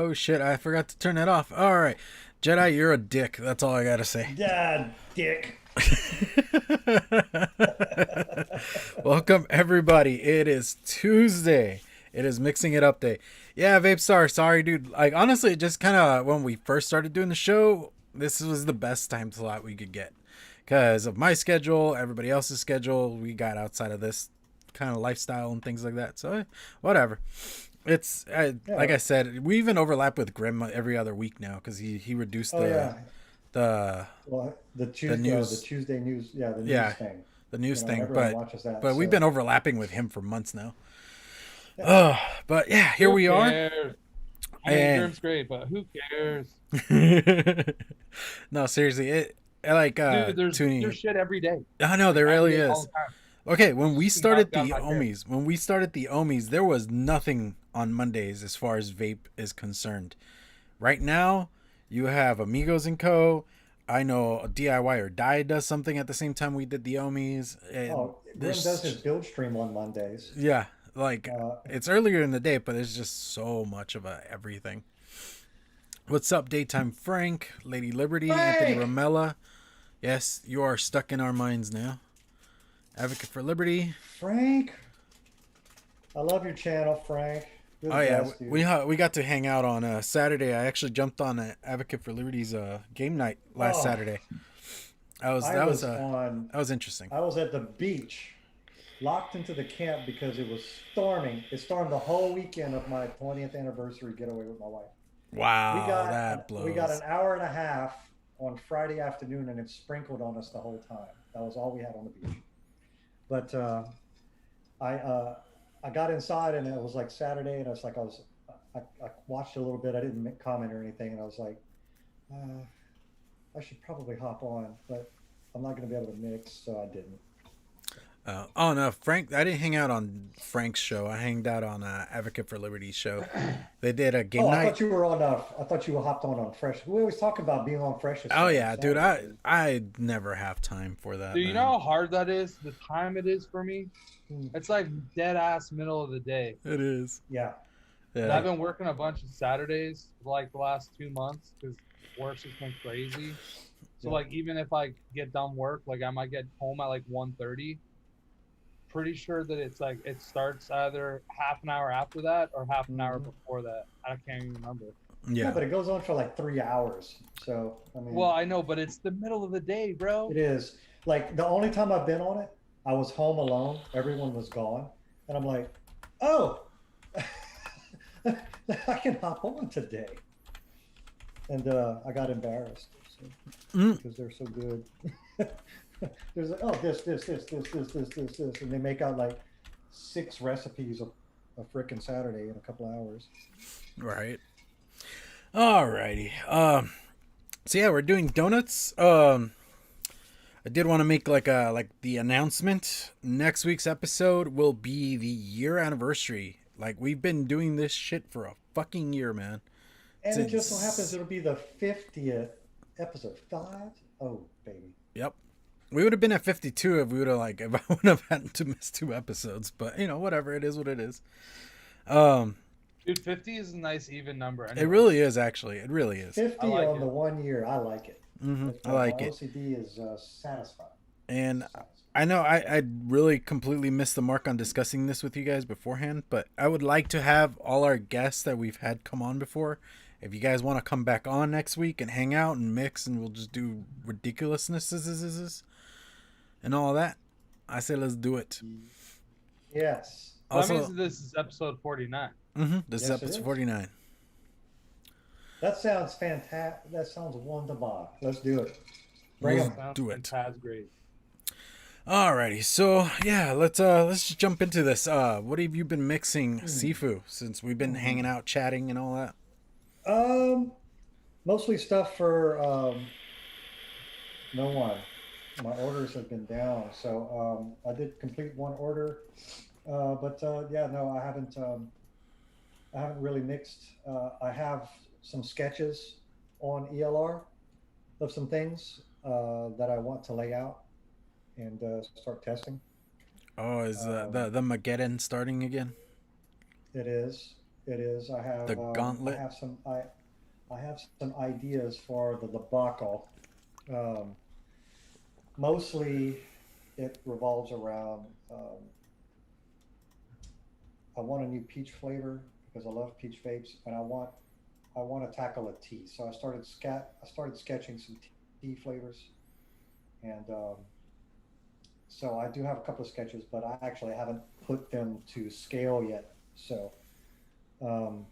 Oh shit, I forgot to turn that off. All right. Jedi, you're a dick. That's all I got to say. Yeah, dick. Welcome everybody. It is Tuesday. It is Mixing It Up Day. Yeah, Vape Star, sorry dude. Like honestly, just kind of when we first started doing the show, this was the best time slot we could get. Cuz of my schedule, everybody else's schedule, we got outside of this kind of lifestyle and things like that. So, whatever. It's like Yeah. I said, we even overlap with Grim every other week now cuz he reduced Oh the yeah. the Well, the The news. Tuesday news. Yeah, the news Yeah, thing. the news thing, Everyone but watches that. we've been So overlapping with him for months now. yeah. Oh, but yeah, here Who we are. cares? I mean, And Grim's great, but who cares? no, seriously, it I like Dude, there's tuning. shit every day. I know Like there really every day, all is. the time. Okay, when we Fucking knock started down the my hair. Ohmies, there was nothing on Mondays as far as vape is concerned. Right now, you have Amigos and Co. I know DIY or Die does something at the same time we did the Ohmies. And Oh, Grim does his build stream on Mondays. yeah, like Uh, it's earlier in the day, but it's just so much of everything. What's up, Daytime Frank, Lady Liberty, Anthony Frank! Ramella? Yes, you are stuck in our minds now. Advocate for Liberty. Frank, I love your channel, Frank. You're the Oh yeah, best, dude. we got to hang out on Saturday. I actually jumped on Advocate for Liberty's game night last Oh, Saturday. That was I that was was on. that was interesting. I was at the beach, locked into the camp because it was storming. It stormed the whole weekend of my 20th anniversary getaway with my wife. Wow, that We got blows. an hour and a half on Friday afternoon, and it sprinkled on us the whole time. That was all we had on the beach. But I I got inside, and it was like Saturday, and I watched a little bit. I didn't comment or anything, and I was like, uh, I should probably hop on, but I'm not going to be able to mix, so I didn't. Oh no, Frank! I didn't hang out on Frank's show. I hanged out on Advocate for Liberty's show. They did a game Oh, I night. thought you were on. I thought you were hopped on Fresh. We always talk about being on Fresh's Oh show on yeah, dude! I Saturdays. I never have time for that, Dude, you know man. how hard that is? The time it is for me? Hmm. It's like dead ass middle of the day. It is. Yeah, And I've Yeah. been working a bunch of Saturdays for like the last 2 months because work's just been crazy. So yeah. like even if I get done work, like I might get home at like 1:30. Pretty sure that it's like it starts either half an hour after that or half an hour Mhm. before that. I can't even remember. Yeah, Yeah. but it goes on for like 3 hours. So I mean, Well, I know, but it's the middle of the day, bro. it is like the only time I've been on it. I was home alone. Everyone was gone, and I'm like, oh, I can hop on today. And I got embarrassed Mm. because they're so good. There's like, oh, this, and they make out like 6 recipes of frickin' Saturday in a couple hours. Right. Alrighty. So yeah, we're doing donuts. I did want to make like the announcement. Next week's episode will be the year anniversary. Like we've been doing this shit for a fucking year, man. And it just so happens It's it'll be the 50th episode. 5? Oh, baby. yep. We would have been at 52 if we would have like if I would have had to miss 2 episodes, but whatever. It is what it is. Um, Dude, 50 is a nice even number. it Anyways. really is actually. It really is. 50 like on it. the 1 year. I like it. I like My it. OCD is satisfied. And Satisfied. I know I really completely missed the mark on discussing this with you guys beforehand, but I would like to have all our guests that we've had come on before. If you guys want to come back on next week and hang out and mix and we'll just do ridiculousnesses and all that, I say let's do it. Yes. So that Also, means this is episode 49. this is Yes, it episode is. 49. That sounds fantastic. That sounds wonderful. Let's do it. Bring Let's 'em. Sounds do it. fantastic. Great. Alrighty, so yeah, let's just jump into this. What have you been mixing, Sifu, since we've been hanging out, chatting, and all that? Mostly stuff for no one. My orders have been down, so I did complete one order, but yeah, no, I haven't. I haven't really mixed. I have some sketches on ELR of some things that I want to lay out and start testing. Oh, is Um, the Mageddon starting again? it is, It is. The gauntlet. I have some ideas for the debacle. Um, Mostly, it revolves around. I want a new peach flavor because I love peach vapes, and I want to tackle a tea. So I started sketching some tea flavors, and so I do have a couple of sketches, but I actually haven't put them to scale yet. So um,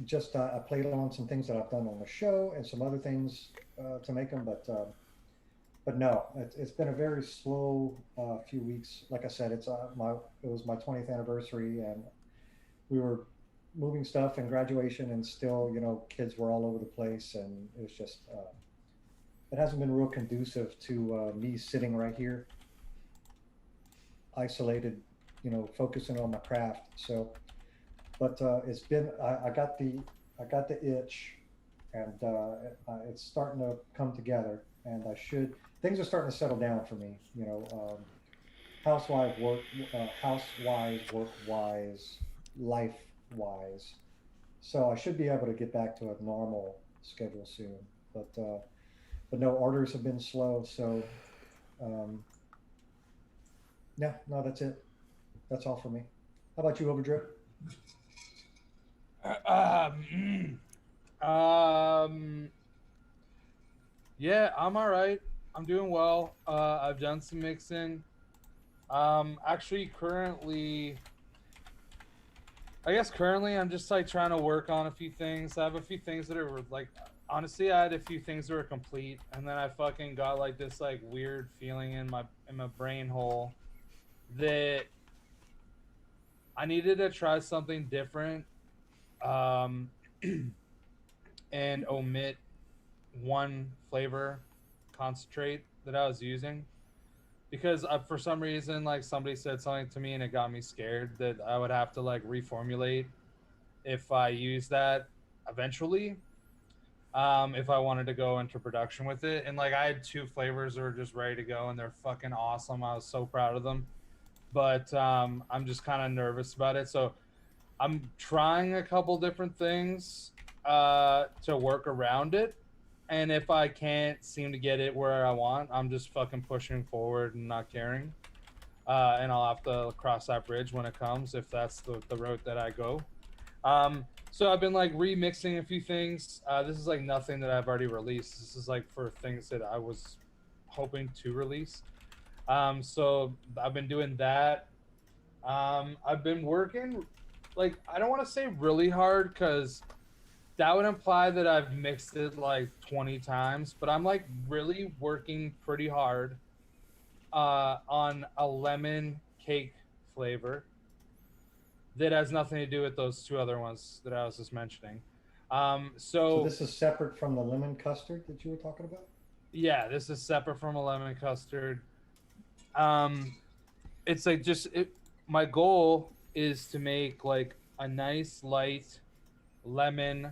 just I played on some things that I've done on the show and some other things to make them, but no, it's been a very slow few weeks. Like I said, it was my 20th anniversary, and we were moving stuff and graduation, and still, kids were all over the place, and it was just it hasn't been real conducive to me sitting right here, isolated, focusing on my craft. So, but it's been I got the itch, and it's starting to come together, and things are starting to settle down for me. Housewise, work wise, life wise. So I should be able to get back to a normal schedule soon. But no, orders have been slow. So um, yeah, no, that's it. That's all for me. How about you, Overdrip? Um, yeah, I'm all right. I'm doing well. I've done some mixing. Actually, currently, I'm just like trying to work on a few things. I have a few things that are like, honestly, I had a few things that were complete, and then I fucking got like this like weird feeling in my brain hole that I needed to try something different, um, and omit one flavor concentrate that I was using because for some reason like somebody said something to me and it got me scared that I would have to like reformulate if I use that eventually, if I wanted to go into production with it. And like I had two flavors that were just ready to go and they're fucking awesome. I was so proud of them, but I'm just kind of nervous about it. So I'm trying a couple different things to work around it. And if I can't seem to get it where I want, I'm just fucking pushing forward and not caring. And I'll have to cross that bridge when it comes if that's the route that I go. So I've been like remixing a few things. This is like nothing that I've already released. This is like for things that I was hoping to release. So I've been doing that. I've been working, like, I don't want to say really hard because that would imply that I've mixed it like 20 times, but I'm like really working pretty hard on a lemon cake flavor that has nothing to do with those two other ones that I was just mentioning. So So this is separate from the lemon custard that you were talking about? yeah, this is separate from a lemon custard. Um, it's like my goal is to make like a nice light lemon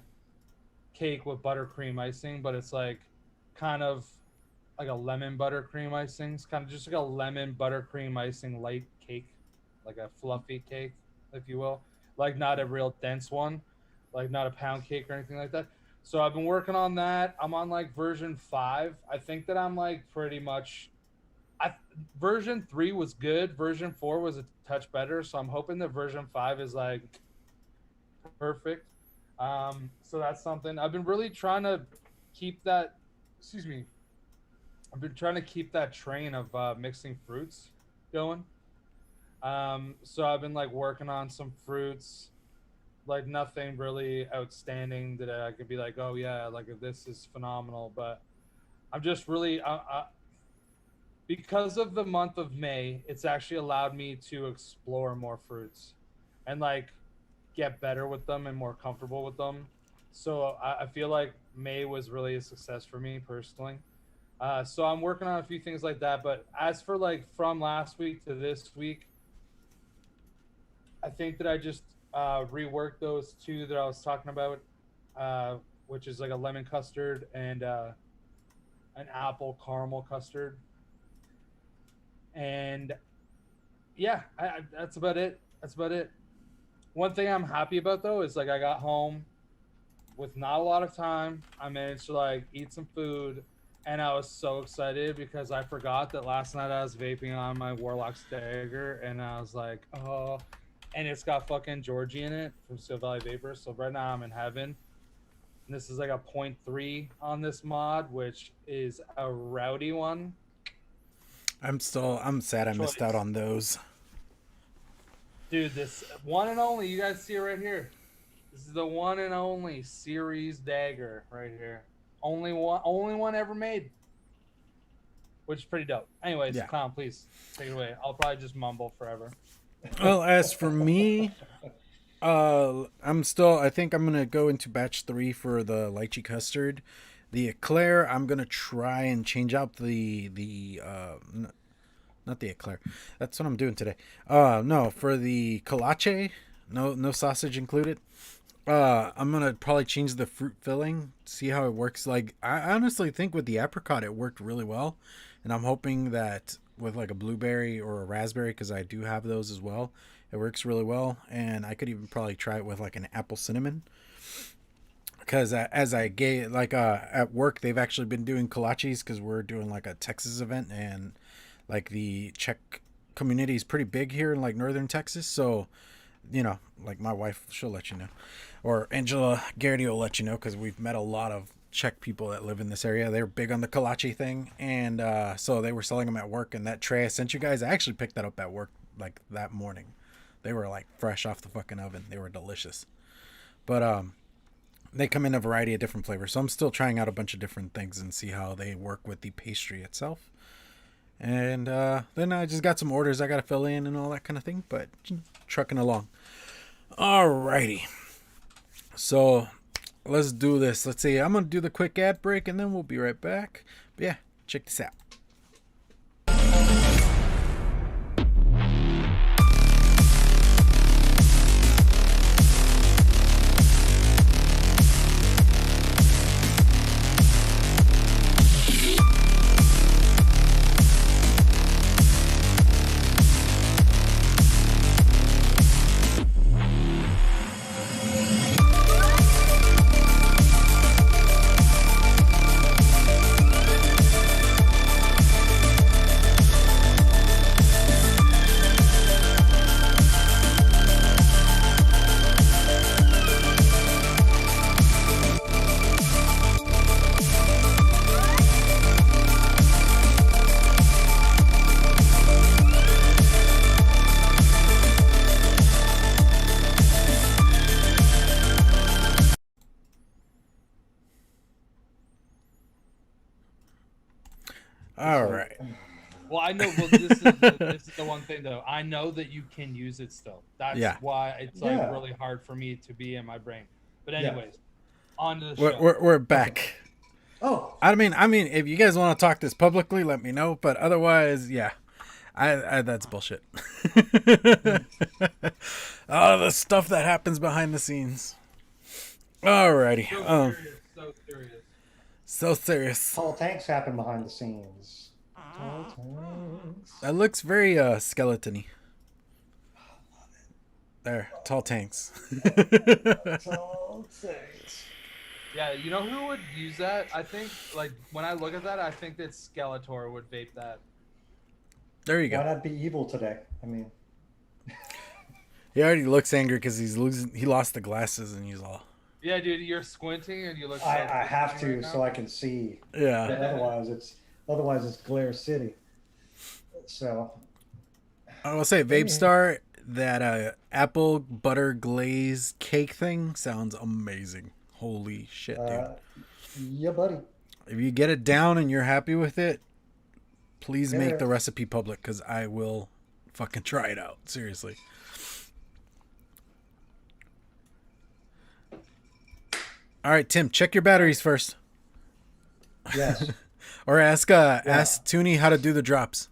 cake with buttercream icing, but it's like kind of like a lemon buttercream icing. It's kind of just like a lemon buttercream icing light cake, like a fluffy cake, if you will. Like not a real dense one, like not a pound cake or anything like that. So I've been working on that. I'm on like version 5. I think that I'm like pretty much I version 3 was good. Version 4 was a touch better. So I'm hoping that version 5 is like perfect. So that's something I've been really trying to keep that. Excuse me. I've been trying to keep that train of mixing fruits going. So I've been like working on some fruits, like nothing really outstanding that I could be like, oh yeah, like this is phenomenal. But I'm just really, because of the month of May, it's actually allowed me to explore more fruits and like get better with them and more comfortable with them. So I feel like May was really a success for me personally. So I'm working on a few things like that. But as for like from last week to this week, I think that I just reworked those two that I was talking about, which is like a lemon custard and an apple caramel custard. And yeah, that's about it. That's about it. One thing I'm happy about though is like I got home with not a lot of time. I managed to like eat some food, and I was so excited because I forgot that last night I was vaping on my Warlock's dagger, and I was like, oh, and it's got fucking Georgie in it from Steel Valley Vapor. So right now I'm in heaven. And this is like a 0.3 on this mod, which is a rowdy one. I'm sad I missed out on those. Dude, this one and only, you guys see it right here. This is the one and only series dagger right here. Only one ever made. Which is pretty dope. Anyways, Yeah. Clown, please take it away. I'll probably just mumble forever. Well, as for me, I think I'm gonna go into batch 3 for the lychee custard. The eclair, I'm gonna try and change out not the eclair. That's what I'm doing today. No, for the kolache, no sausage included. I'm gonna probably change the fruit filling, see how it works. Like, I honestly think with the apricot it worked really well, and I'm hoping that with like a blueberry or a raspberry, because I do have those as well, it works really well. And I could even probably try it with like an apple cinnamon, because as I gave like at work they've actually been doing kolaches because we're doing like a Texas event, and like the Czech community is pretty big here in like northern Texas. So, you know, like my wife, she'll let you know, or Angela Garrity will let you know, because we've met a lot of Czech people that live in this area. They're big on the kolache thing, and so they were selling them at work. And that tray I sent you guys, I actually picked that up at work like that morning. They were like fresh off the fucking oven. They were delicious. But they come in a variety of different flavors, so I'm still trying out a bunch of different things and see how they work with the pastry itself. And then I just got some orders I got to fill in and all that kind of thing, but trucking along. Alrighty. So let's do this. Let's see. I'm going to do the quick ad break and then we'll be right back. But yeah, check this out. All right. Well, I know. Well, this is the one thing though. I know that you can use it still. That's why it's like really hard for me to be in my brain. But anyways, on to the show. We're back. Oh, I mean, if you guys want to talk this publicly, let me know. But otherwise, yeah, I that's bullshit. Oh, the stuff that happens behind the scenes. Alrighty. So serious. tall tanks happen behind the scenes. Tall tanks. That looks very skeleton-y. There, tall tanks. Tall tanks. Yeah, you know who would use that? I think, like, when I look at that, I think that Skeletor would vape that. There you go. Why not be evil today? I mean, he already looks angry because he lost the glasses and he's all. Yeah, dude, you're squinting and you look. I have to right so I can see. Yeah. But otherwise it's Glare City. So. I will say, VapeStar, that apple butter glaze cake thing sounds amazing. Holy shit, dude. Yeah, buddy. If you get it down and you're happy with it, please make the recipe public, because I will fucking try it out. Seriously. All right, Tim, check your batteries first. Yes. Or ask Toonie how to do the drops.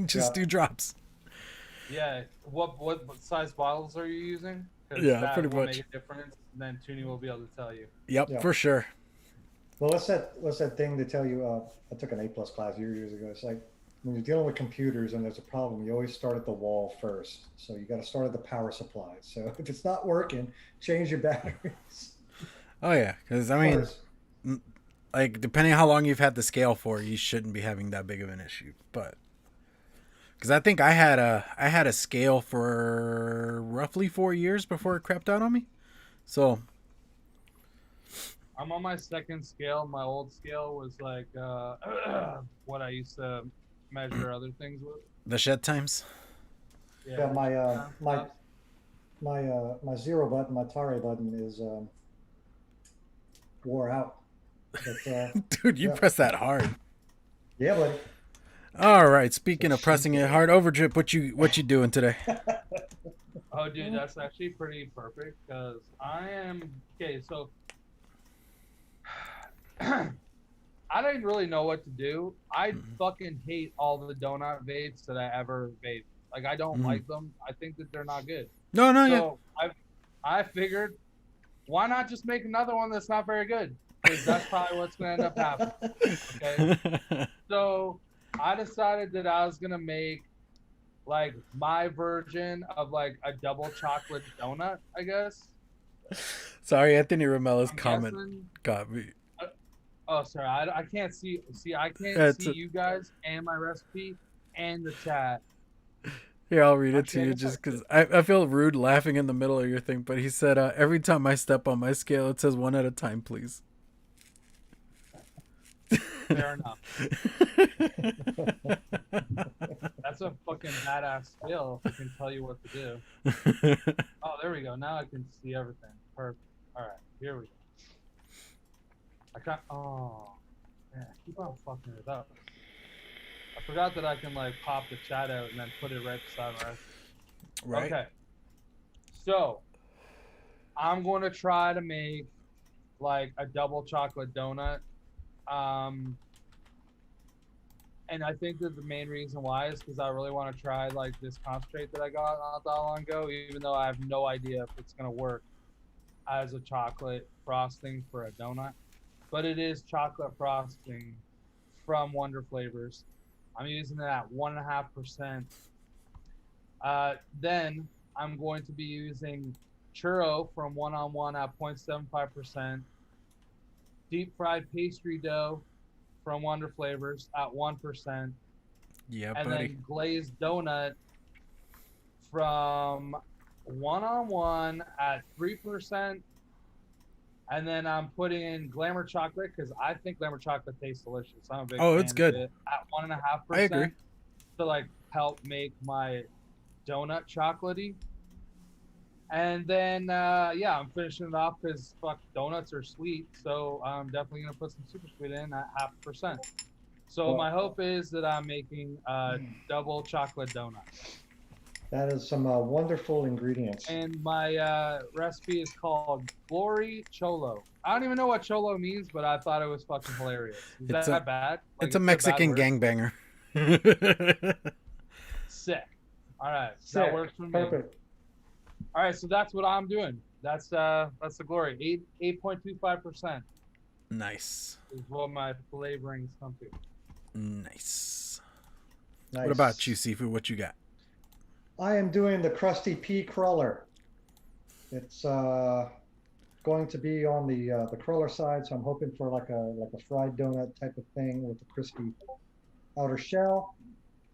Just do drops. Yeah. What size bottles are you using? Yeah, that pretty will much. make a difference. Then Toonie will be able to tell you. Yep, for sure. Well, what's that thing to tell you? I took an A+ class years ago. It's like when you're dealing with computers and there's a problem, you always start at the wall first. So you got to start at the power supply. So if it's not working, change your batteries Oh yeah, because I mean, first. like depending on how long you've had the scale for, you shouldn't be having that big of an issue. But because I think I had a scale for roughly 4 years before it crapped out on me. So I'm on my second scale. My old scale was like what I used to measure other things with. the shed times. Yeah, Yeah. my zero button, my Tare button is wore out. But Dude, you yeah, press that hard. yeah, buddy. All right. Speaking of pressing it hard, Overdrip, what you doing today? Oh, dude, that's actually pretty perfect because I am okay. So I didn't really know what to do. I fucking hate all the donut vapes that I ever vape. Like I don't like them. I think that they're not good. No, no, yeah. So I figured, why not just make another one that's not very good? Because that's probably what's gonna end up happening. Okay. So I decided that I was gonna make like my version of like a double chocolate donut, I guess. Sorry, Anthony Romella's I'm comment guessing. got me. Oh, sorry. I can't see. See, I can't It's see a- you guys and my recipe and the chat. Here, I'll read it to Actually, I you guess just I because I feel rude laughing in the middle of your thing. But he said, every time I step on my scale, it says one at a time, please. Fair enough. That's a fucking badass skill if I can tell you what to do. Oh, there we go. Now I can see everything. Perfect. All right, here we go. I can't. Oh, man, I keep on fucking it up. I forgot that I can like pop the chat out and then put it right beside my recipe. Right? Okay. So I'm going to try to make like a double chocolate donut. And I think that the main reason why is because I really want to try like this concentrate that I got not that long ago, even though I have no idea if it's going to work as a chocolate frosting for a donut. But it is chocolate frosting from Wonder Flavors. I'm using it at 1.5%. Then I'm going to be using churro from One-on-One at 0.75%. Deep fried pastry dough from Wonder Flavors at 1%. Yeah, And buddy. then glazed donut from One-on-One at 3%. And then I'm putting in Glamour chocolate because I think Glamour chocolate tastes delicious. I'm a big Oh, fan it's good. of it at 1.5%. I agree. To like help make my donut chocolatey. And then yeah, I'm finishing it off because fuck, donuts are sweet, so I'm definitely gonna put some super sweet in at 0.5%. So Well, my hope is that I'm making a double chocolate donut. that is some wonderful ingredients. And my recipe is called Glory Cholo. I don't even know what cholo means, but I thought it was fucking hilarious. Is It's that bad? Like, it's a bad Mexican word? gangbanger. Sick. All right, Sick. that works for me. Perfect. All right, so that's what I'm doing. That's the glory. 8.25% Nice. is what my flavorings come to. Nice. Nice. What about you, Sifu? What you got? I am doing the Krusty Pea Cruller. It's going to be on the cruller side, so I'm hoping for like a fried donut type of thing with a crispy outer shell.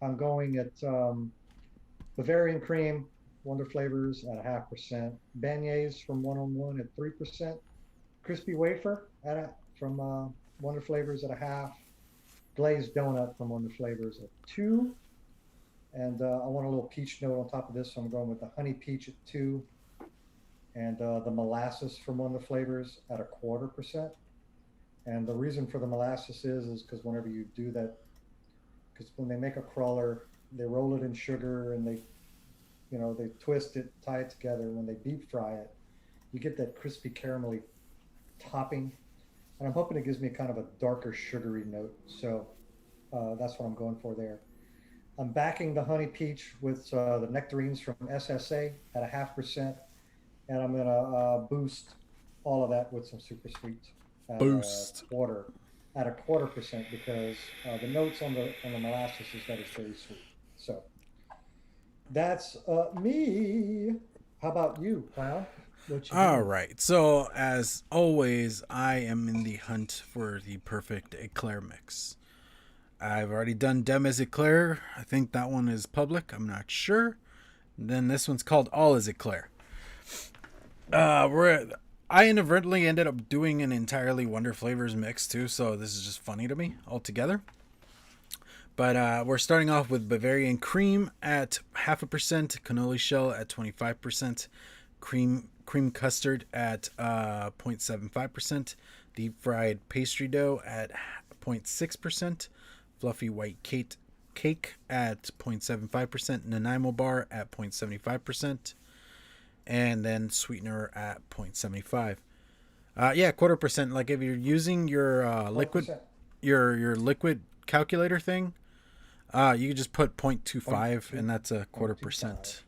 I'm going at Bavarian cream, Wonder Flavors at 0.5%, beignets from One-on-One at 3%, crispy wafer from Wonder Flavors at 0.5%, glazed donut from Wonder Flavors at 2%. And I want a little peach note on top of this, so I'm going with the honey peach at 2%, and the molasses from Wonder Flavors at 0.25%. And the reason for the molasses is because whenever you do that, because when they make a cruller, they roll it in sugar and they twist it, tie it together. When they deep fry it, you get that crispy caramelly topping, and I'm hoping it gives me kind of a darker sugary note. So that's what I'm going for there. I'm backing the honey peach with the nectarines from SSA at 0.5%, and I'm gonna boost all of that with some super sweet at Boost. 0.25%. at a 1/4% because the notes on the molasses is that it's very sweet. So that's me. How about you, clown? What you All doing? right. So as always, I am in the hunt for the perfect eclair mix. I've already done Demes Eclair. I think that one is public. I'm not sure. Then this one's called All is Eclair. I inadvertently ended up doing an entirely Wonder Flavors mix too, so this is just funny to me altogether. But we're starting off with Bavarian cream at 0.5%, cannoli shell at 25%, cream custard at 0.75%, deep fried pastry dough at 0.6%, fluffy white cake at 0.75%, Nanaimo bar at 0.75%, and then sweetener at 0.75. Yeah, 1/4%. Like if you're using your liquid, 1%. your liquid calculator thing, you can just put 0.25, and that's a 1/4%.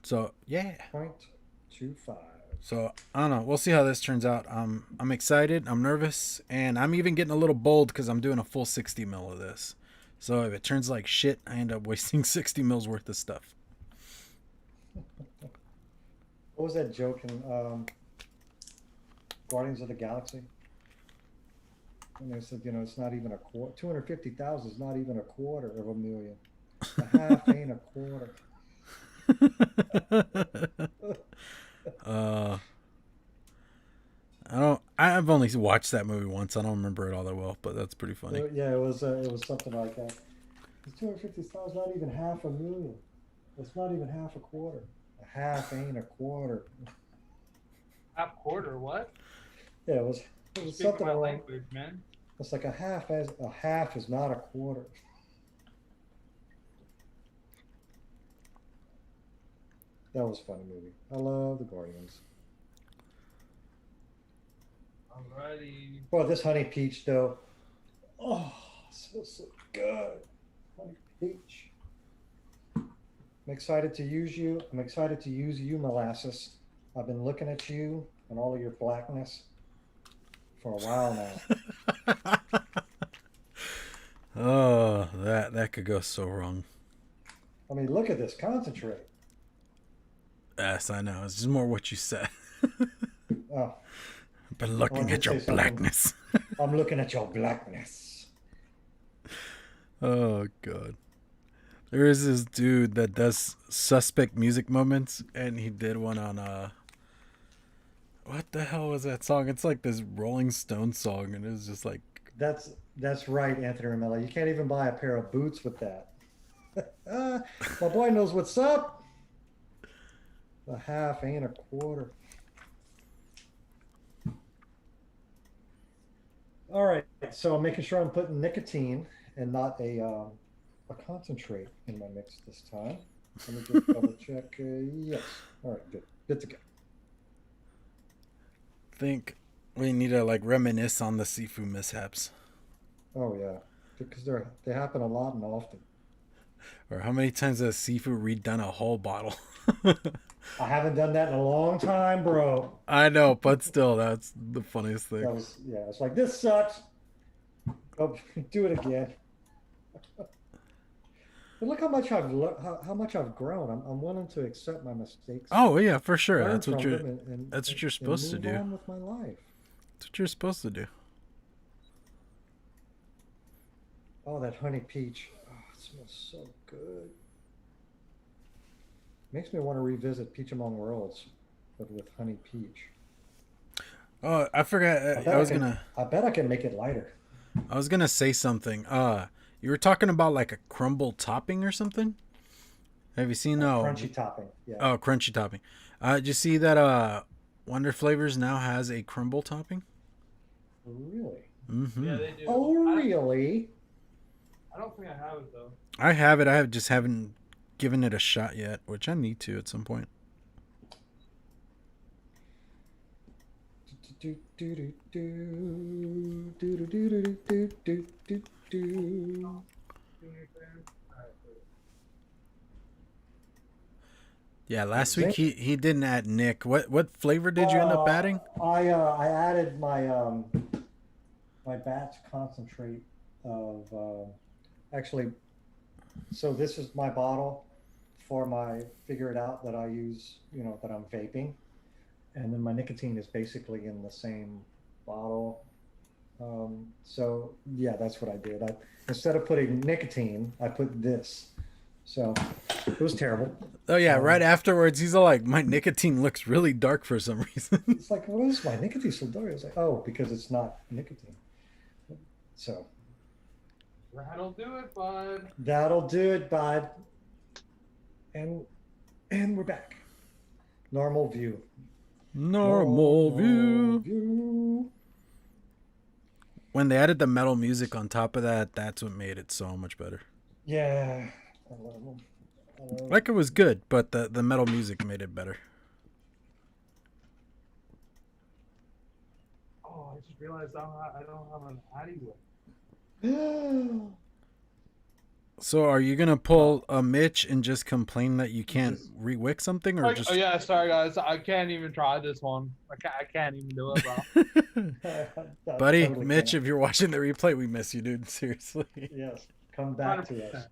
So yeah. 0.25. So I don't know. We'll see how this turns out. I'm excited. I'm nervous, and I'm even getting a little bold because I'm doing a full 60 mil of this. So if it turns like shit, I end up wasting 60 mils worth of stuff. What was that joke in Guardians of the Galaxy? And they said, it's not even a quarter. 250,000 is not even a quarter of a million. A half ain't a quarter. I've only watched that movie once. I don't remember it all that well, but that's pretty funny. Yeah, it was something like that. It's 250,000, not even half a million. It's not even half a quarter. A half ain't a quarter. Half quarter, what? Yeah, it was Speaking something my along. language, man. It's like a half is not a quarter. That was a funny movie. I love the Guardians. Alrighty. Boy, this honey peach though. Oh, so good. Honey peach. I'm excited to use you. I'm excited to use you, molasses. I've been looking at you and all of your blackness for a while now. Oh, that could go so wrong. I mean, look at this concentrate. Yes, I know. It's just more what you said. Oh, I've been looking at your blackness. I'm looking at your blackness. Oh god. There is this dude that does suspect music moments, and he did one on what the hell was that song? It's like this Rolling Stones song, and it was just like That's right, Anthony Ramella. You can't even buy a pair of boots with that. My boy knows what's up. A half ain't a quarter. All right, so I'm making sure I'm putting nicotine and not a concentrate in my mix this time. Let me just double check. Yes. All right, good to go. think we need to like reminisce on the Sifu mishaps. Oh yeah, because they happen a lot and often. Or how many times has Sifu redone a whole bottle? I haven't done that in a long time, bro. I know, but still, that's the funniest thing. It's like this sucks. Oh, do it again. But look how much how much I've grown. I'm willing to accept my mistakes. Oh yeah, for sure. Learn That's what from you're. them That's what you're supposed to move do. on with my life. That's what you're supposed to do. Oh, that honey peach. Oh, it smells so good. Makes me want to revisit Peach Among Worlds, but with honey peach. Oh, I forgot. I bet I can make it lighter. I was gonna say something. You were talking about like a crumble topping or something. Have you seen crunchy topping? Yeah. Oh, crunchy topping. Did you see that? Wonder Flavors now has a crumble topping. Really? Mm-hmm. Yeah, they do. Oh, really? I don't think I have it though. I have it. I just haven't given it a shot yet, which I need to at some point. Yeah, last week he didn't add Nick. What flavor did you end up adding? I added my batch concentrate of actually. So this is my bottle for my figure it out that I use. That I'm vaping, and then my nicotine is basically in the same bottle. So yeah, that's what I did. Instead of putting nicotine, I put this. So it was terrible. Oh yeah, right afterwards he's all like, my nicotine looks really dark for some reason. It's like, what is my nicotine so dark? I was like, oh, because it's not nicotine. So That'll do it, bud. that'll do it, bud. And we're back. Normal view. Normal view. view. When they added the metal music on top of that, that's what made it so much better. Yeah. I love them. Like, it was good, but the metal music made it better. Oh, I just realized I don't have an Addy with. So are you gonna pull a Mitch and just complain that you can't re-wick something, or just? Oh yeah, sorry guys, I can't even try this one. I can't even do it, bro. Buddy, Totally Mitch, can't. if you're watching the replay, we miss you, dude. Seriously. Yes, come back to 100%. us.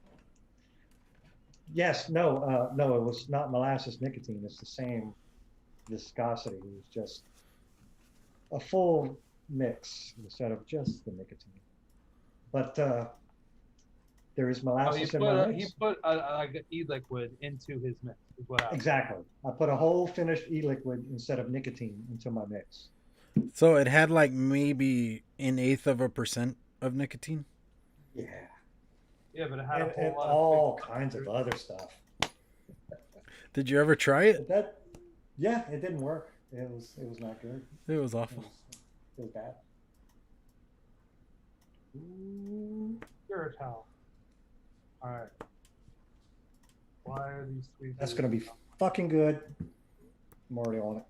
Yes, no, it was not molasses nicotine. It's the same viscosity. It was just a full mix instead of just the nicotine. But there is molasses in my mix. He put like an e-liquid into his mix. Is what happened. Exactly. I put a whole finished e-liquid instead of nicotine into my mix. So it had like maybe 1/8% of nicotine. Yeah. Yeah, but it had And a whole lot all of kinds of other stuff. Did you ever try it? Yeah, it didn't work. It was not good. It was awful. It was bad. You're a towel. All right. Why are these sweet? That's gonna be fucking good. I'm already on it.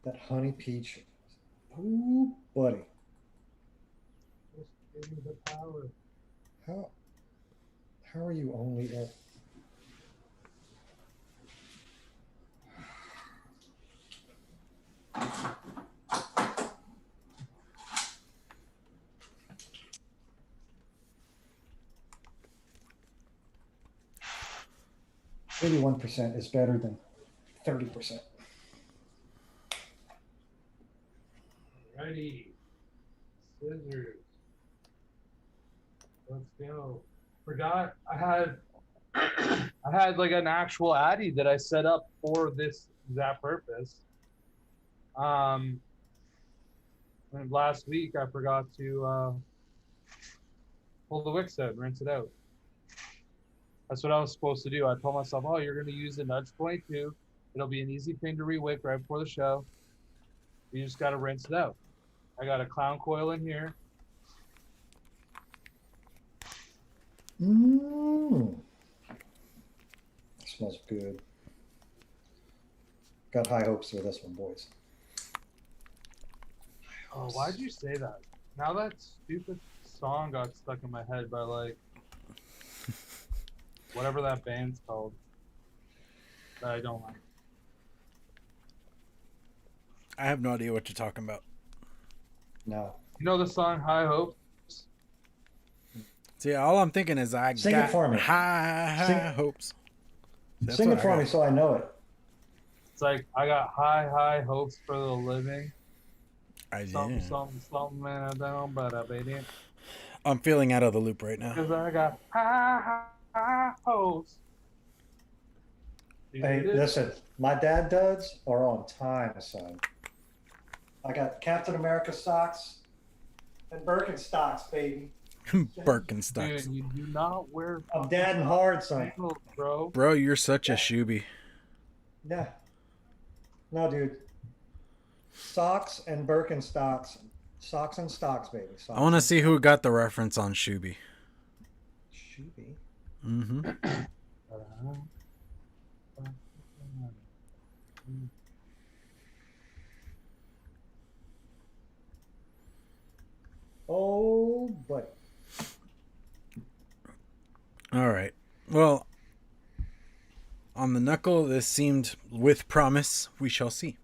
That honey peach. Ooh, buddy. Just give me the power. How are you only at? %, is better than 30%. Ready. Scissors. Let's go. Forgot I had like an actual Addy that I set up for this exact purpose. And last week I forgot to pull the wicks out, rinse it out. That's what I was supposed to do. I told myself, oh, you're going to use the Nudge 22. It'll be an easy thing to re-wick right before the show. You just got to rinse it out. I got a clown coil in here. Smells good. Got high hopes for this one, boys. Oh, why'd you say that? Now that stupid song got stuck in my head by like whatever that band's called that I don't like. I have no idea what you're talking about. No. You know the song High Hopes? See, all I'm thinking is I Sing got it for me. high hopes. That's Sing what it I for got. me so I know it. It's like I got high hopes for the living. Something, Yeah. something, man, I don't, but I baby. I'm feeling out of the loop right now. Because I got high hopes. Hey, listen, my dad duds are on time, son. I got Captain America socks and Birkenstocks, baby. Birkenstocks. Dude, you do not wear. I'm dad and hard, son. Bro. Bro, you're such a shooby. Yeah. No, dude. Socks and Birkenstocks. Socks and stocks, baby. Socks I want to and see who got the reference on Shooby. Shooby. Mm-hmm. Oh, buddy. All right. Well, On the knuckle, this seemed with promise. We shall see.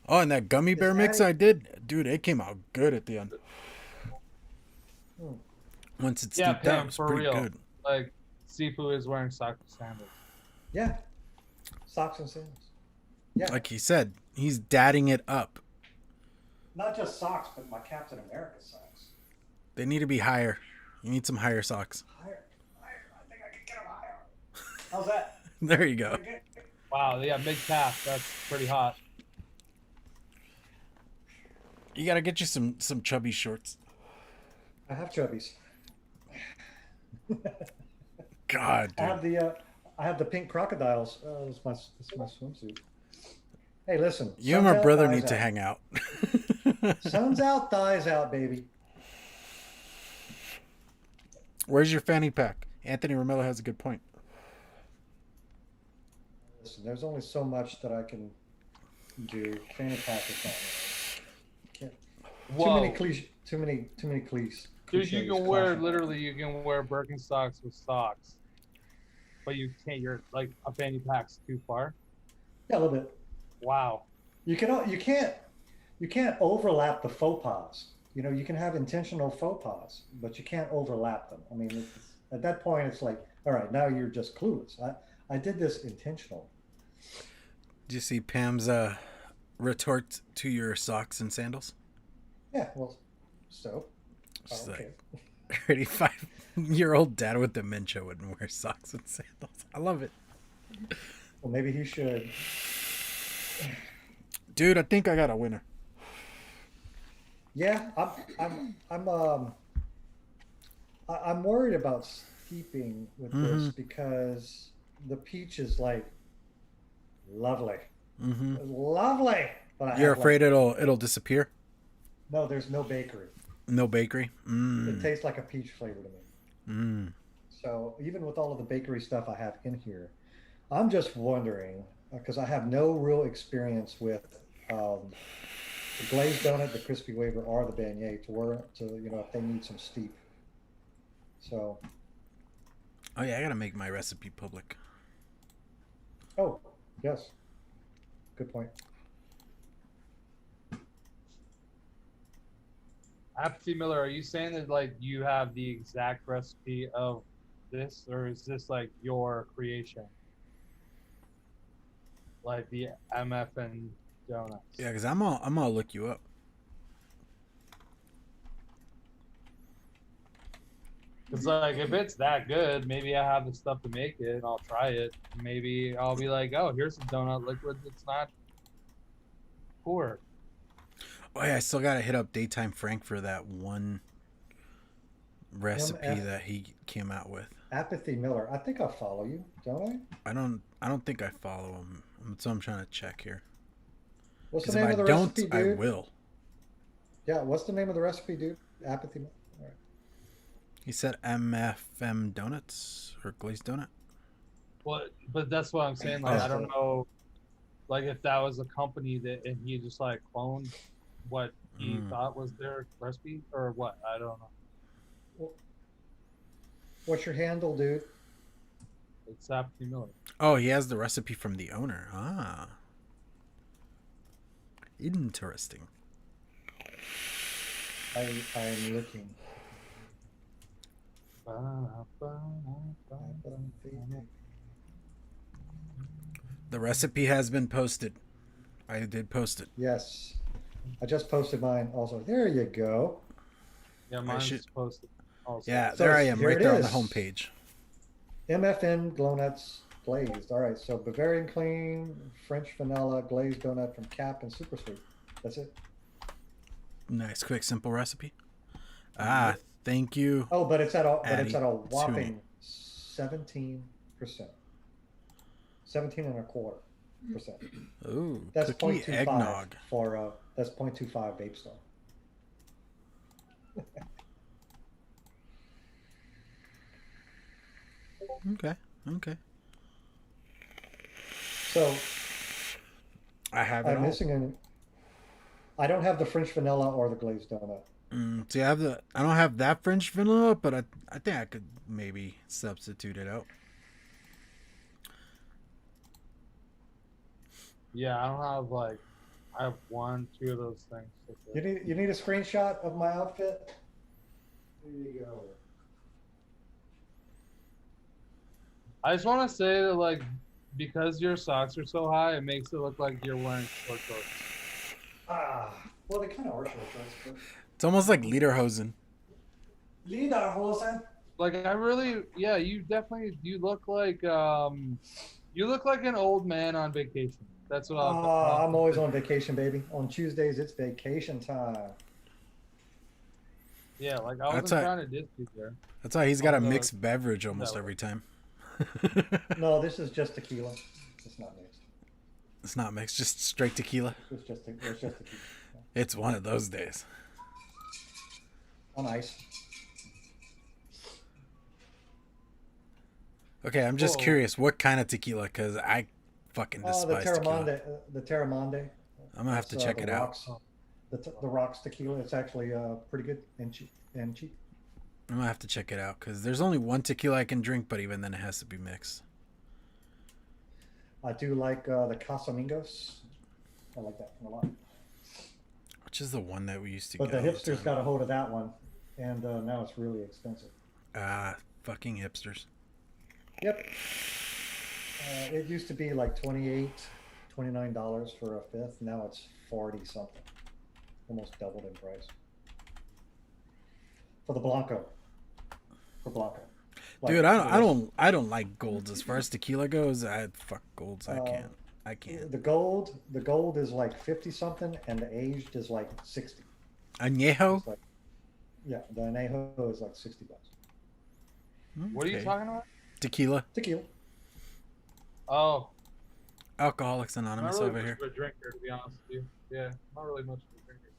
Oh, and that gummy bear mix I did, dude, it came out good at the end. Once it's steeped out, it's pretty good. Like, Sifu is wearing socks and sandals. Yeah. Socks and sandals. Yeah. Like he said, he's dadding it up. Not just socks, but my Captain America socks. They need to be higher. You need some higher socks. Higher. I think I can get them higher. How's that? There you go. Wow, yeah, big calf. That's pretty hot. You gotta get you some chubby shorts. I have chubbies. God, dude. I have the pink crocodiles. It's my swimsuit. Hey, listen. You and my brother need to hang out. Sun's out, thighs out, baby. Where's your fanny pack? Anthony Romello has a good point. Listen, there's only so much that I can do. Fanny pack is not. Too many cliches. Dude, you can wear Birkenstocks with socks, but you can't. You're like a fanny pack's too far. Yeah, a little bit. Wow. You can't overlap the faux pas. You know, you can have intentional faux pas, but you can't overlap them. I mean, at that point, it's like, all right, now you're just clueless. I did this intentional. Did you see Pam's retort to your socks and sandals? Yeah, well, so. She's like, 35-year-old dad with dementia wouldn't wear socks and sandals. I love it. Well, maybe he should. Dude, I think I got a winner. Yeah, I'm worried about steeping with this because the peach is like lovely, lovely. But you're afraid it'll disappear? No, there's no bakery. No bakery. It tastes like a peach flavor to me. So even with all of the bakery stuff I have in here, I'm just wondering because I have no real experience with the glazed donut, the crispy wafer, or the beignet if they need some steep. So. Oh yeah, I gotta make my recipe public. Oh yes, good point. Apathy Miller, are you saying that like you have the exact recipe of this, or is this like your creation? Like the MFN donuts? Yeah, because I'm gonna look you up. It's like if it's that good, maybe I have the stuff to make it and I'll try it. Maybe I'll be like, oh, here's some donut liquid that's not poor. Oh yeah, I still gotta hit up Daytime Frank for that one recipe that he came out with. Apathy Miller, I think I follow you, don't I? I don't think I follow him, so I'm trying to check here. What's the name of the recipe, dude? I will. Yeah, what's the name of the recipe, dude? Apathy Miller. All right. He said MFM donuts or glazed donut. What? But that's what I'm saying. Like I don't know, like if that was a company that and he just like cloned what he thought was their recipe or what? I don't know. What's your handle, dude? It's Apathy Miller. Oh, he has the recipe from the owner. Ah. Interesting. I'm looking. The recipe has been posted. I did post it. Yes. I just posted mine also. There you go. Yeah, mine's posted also. Yeah, So there I am, right there on the is. homepage. MFN donuts glazed. All right, so Bavarian Clean, French Vanilla, glazed donut from Cap and Super Sweet. That's it. Nice, quick, simple recipe. Ah, thank you. Oh, but it's at a Tuning. whopping 17%. 17.25%. Ooh, That's cookie 0.25 eggnog. for that's 0.25 Vape Star. Okay. So I have it I'm all. missing I don't have the French vanilla or the glazed donut. See, I don't have that French vanilla, but I think I could maybe substitute it out. Yeah, I don't have like, I have 1, 2 of those things. You need a screenshot of my outfit? Here you go. I just want to say that like, because your socks are so high, it makes it look like you're wearing short shorts. Well, they kind of are short shorts, but It's almost like lederhosen. Lederhosen. Like I really, yeah, you look like an old man on vacation. That's what I'm always on vacation, baby. On Tuesdays, it's vacation time. Yeah, like I wasn't trying to diss you there. That's why he's got a mixed beverage almost every time. No, this is just tequila. It's not mixed. It's not mixed, just straight tequila. It's just tequila. Yeah. It's one of those days. On ice. Okay, I'm just curious, what kind of tequila? Because I fucking despise tequila. The Terramande. I'm gonna have to check it out. The Rocks tequila. It's actually pretty good and cheap. I'm gonna have to check it out because there's only one tequila I can drink, but even then it has to be mixed. I do like the Casamigos. I like that one a lot. Which is the one that we used to But the hipsters got a hold of that one, and now it's really expensive. Fucking hipsters. Yep. It used to be like $28, $29 for a fifth. Now it's 40 something. Almost doubled in price. For the Blanco. For Blanco. Like, dude, I don't like golds as far as tequila goes. Fuck golds. I can't. The gold is like 50 something, and the aged is like 60. Añejo? Like, yeah, the añejo is like $60. What are you talking about? Tequila. Oh. Alcoholics Anonymous not really over much here. Of a drinker, to be honest with you. Yeah, not really much of a drinker.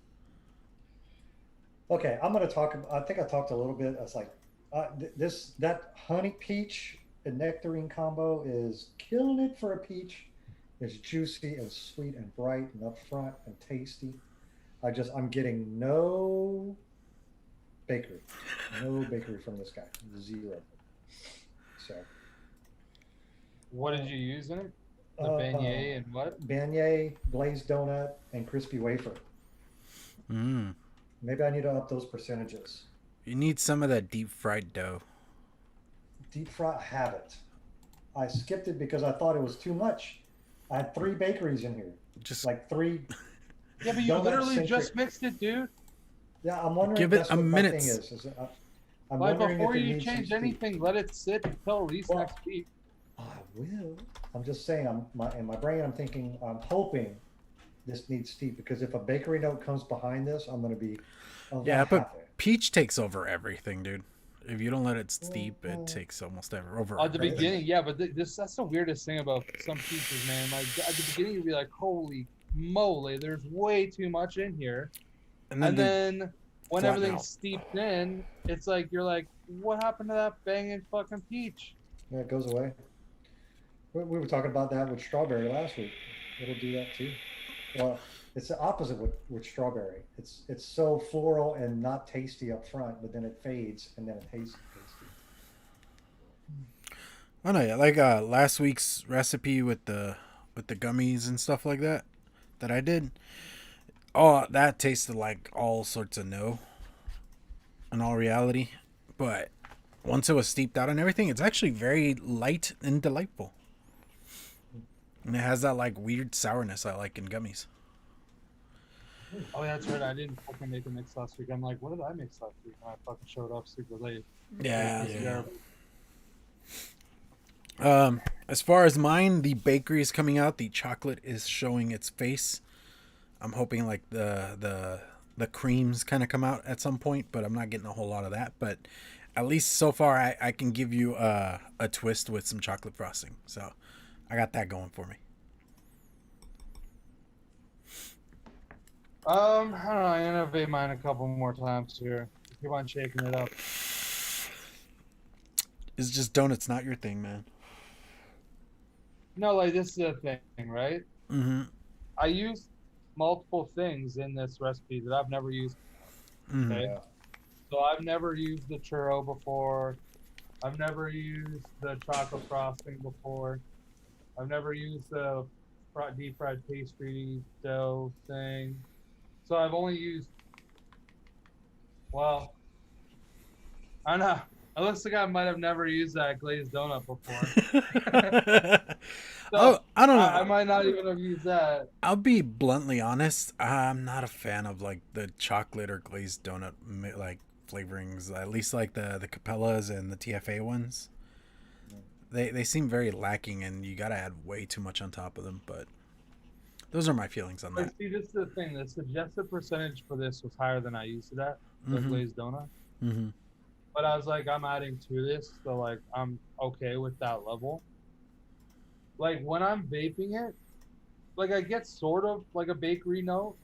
Okay, I'm gonna talk. I think I talked a little bit. It's like that honey peach and nectarine combo is killing it for a peach. It's juicy and sweet and bright and upfront and tasty. I'm getting no bakery from this guy. Zero. So. What did you use in it? The beignet and what? Beignet, glazed donut, and crispy wafer. Maybe I need to up those percentages. You need some of that deep fried dough. Deep fry, I have it. I skipped it because I thought it was too much. I had 3 bakeries in here. Just like 3. Yeah, but you literally just mixed it, dude. Yeah, I'm wondering. Give it a minute. I'm like wondering before if it you needs change some anything, let it sit until at least next week. I will. I'm just saying. In my brain, I'm thinking. I'm hoping this needs steep because if a bakery note comes behind this, I'm going to be. Yeah, but peach takes over everything, dude. If you don't let it steep, it takes almost over. At the beginning, yeah, but that's the weirdest thing about some peaches, man. Like at the beginning, you'd be like, "Holy moly, there's way too much in here," and then when everything's steeped in, it's like you're like, "What happened to that banging fucking peach?" Yeah, it goes away. We were talking about that with strawberry last week. It'll do that too. Well, it's the opposite with strawberry. It's so floral and not tasty up front, but then it fades and then it tastes tasty. I know, yeah. Like last week's recipe with the gummies and stuff like that I did. Oh, that tasted like all sorts of no. In all reality, but once it was steeped out and everything, it's actually very light and delightful. And it has that like weird sourness I like in gummies. Oh yeah, that's right. I didn't fucking make a mix last week. I'm like, what did I mix last week? And I fucking showed up super late. Yeah. As far as mine, the bakery is coming out. The chocolate is showing its face. I'm hoping like the creams kind of come out at some point, but I'm not getting a whole lot of that. But at least so far, I can give you a twist with some chocolate frosting. So I got that going for me. I don't know. I'm gonna vape mine a couple more times here. Keep on shaking it up. It's just donuts, not your thing, man. No, like this is the thing, right? Mm-hmm. I used multiple things in this recipe that I've never used. Mhm. Okay. Yeah. So I've never used the churro before. I've never used the chocolate frosting before. I've never used the deep fried pastry dough thing. So I've only used, well, I don't know. It looks like I might have never used that glazed donut before. Oh, So I don't I know. might not even have used that. I'll be bluntly honest. I'm not a fan of like the chocolate or glazed donut like flavorings. At least like the Capellas and the TFA ones. They seem very lacking, and you gotta add way too much on top of them. But those are my feelings on But that. see, this is the thing. The suggested percentage for this was higher than I used it at, the Mm-hmm. glazed donut. Mm-hmm. But I was like, I'm adding to this, so like I'm okay with that level. Like when I'm vaping it, like I get sort of like a bakery note.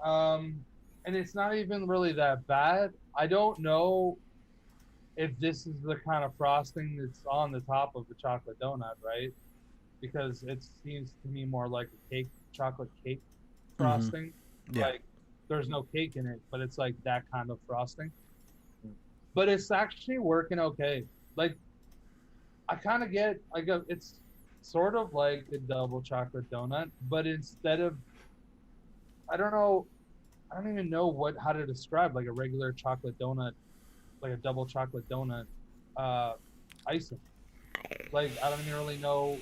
Um, and it's not even really that bad. I don't know if this is the kind of frosting that's on the top of the chocolate donut, right? Because it seems to me more like a cake, chocolate cake Mm-hmm. frosting. Yeah. Like there's no cake in it, but it's like that kind of frosting. Mm. But it's actually working okay. Like I kind of get like it's sort of like a double chocolate donut, but instead of I don't know, I don't even know how to describe like a regular chocolate donut, like a double chocolate donut, uh, icing. Like I don't even really know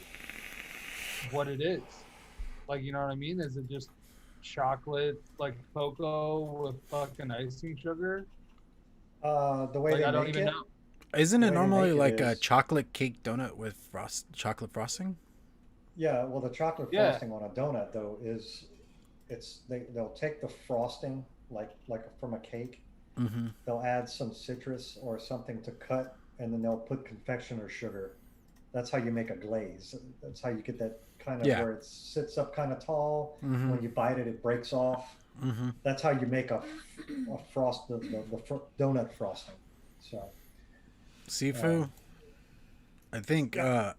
what it is. Like you know what I mean? Is it just chocolate like cocoa with fucking icing sugar? The way Like they I don't make even it, know. Isn't the it way they normally make it like a is, chocolate cake donut with chocolate frosting? yeah. Well, the chocolate Yeah, frosting on a donut though is, they'll take the frosting like from a cake. Mm-hmm. They'll add some citrus or something to cut, and then they'll put confectioner sugar. That's how you make a glaze. That's how you get that kind of Yeah. where it sits up kind of tall. Mm-hmm. When you bite it, it breaks off. Mm-hmm. That's how you make a frost the donut frosting. So Sifu. um, I think yeah,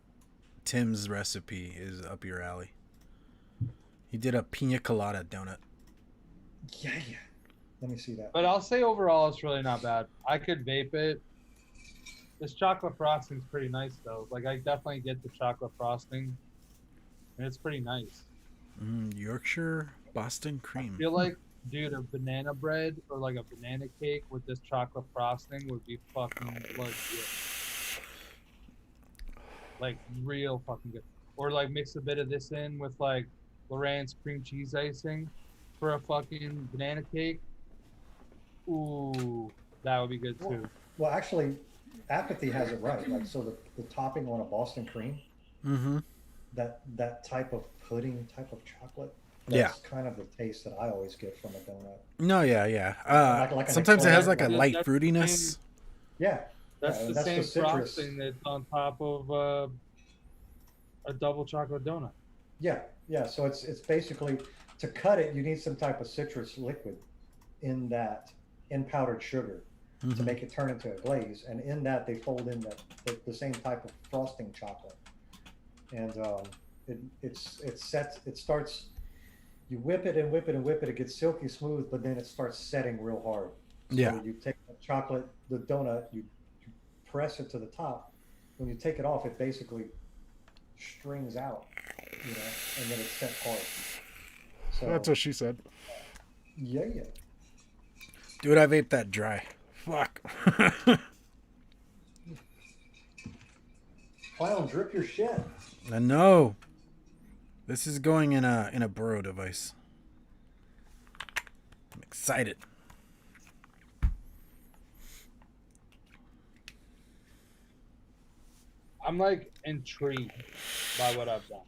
Tim's recipe is up your alley. He did a pina colada donut. yeah. Let me see that. but I'll say overall it's really not bad. I could vape it. This chocolate frosting's pretty nice though. Like I definitely get the chocolate frosting, and it's pretty nice. Yorkshire Boston I cream. feel like, dude, a banana bread or like a banana cake with this chocolate frosting would be fucking legit. Like real fucking good. Or like mix a bit of this in with like Lorraine's cream cheese icing for a fucking banana cake. Ooh, that would be good Well, too. well, actually, Apathy has it right. Like so, the topping on a Boston cream, Mm-hmm. that type of pudding type of chocolate, Yeah. that's kind of the taste that I always get from a donut. No, yeah, yeah. Like an Sometimes it But has eclair, like a like light that's the same fruitiness. yeah, yeah, that's the and that's the same citrus. frosting that's on top of a double chocolate donut. Yeah, yeah. So it's basically, to cut it, you need some type of citrus liquid in that, in powdered sugar, to Mm-hmm. make it turn into a glaze, and in that they fold in the same type of frosting chocolate, and it sets, it starts, you whip it and whip it and whip it, it gets silky smooth, but then it starts setting real hard. Yeah. So you take the chocolate, the donut, you press it to the top. When you take it off, it basically strings out, and then it's set hard. That's So what she said. yeah, yeah. Dude, I vape that dry. Fuck. Clown, drip your shit. I know. This is going in a burrow device. I'm excited. I'm like intrigued by what I've done.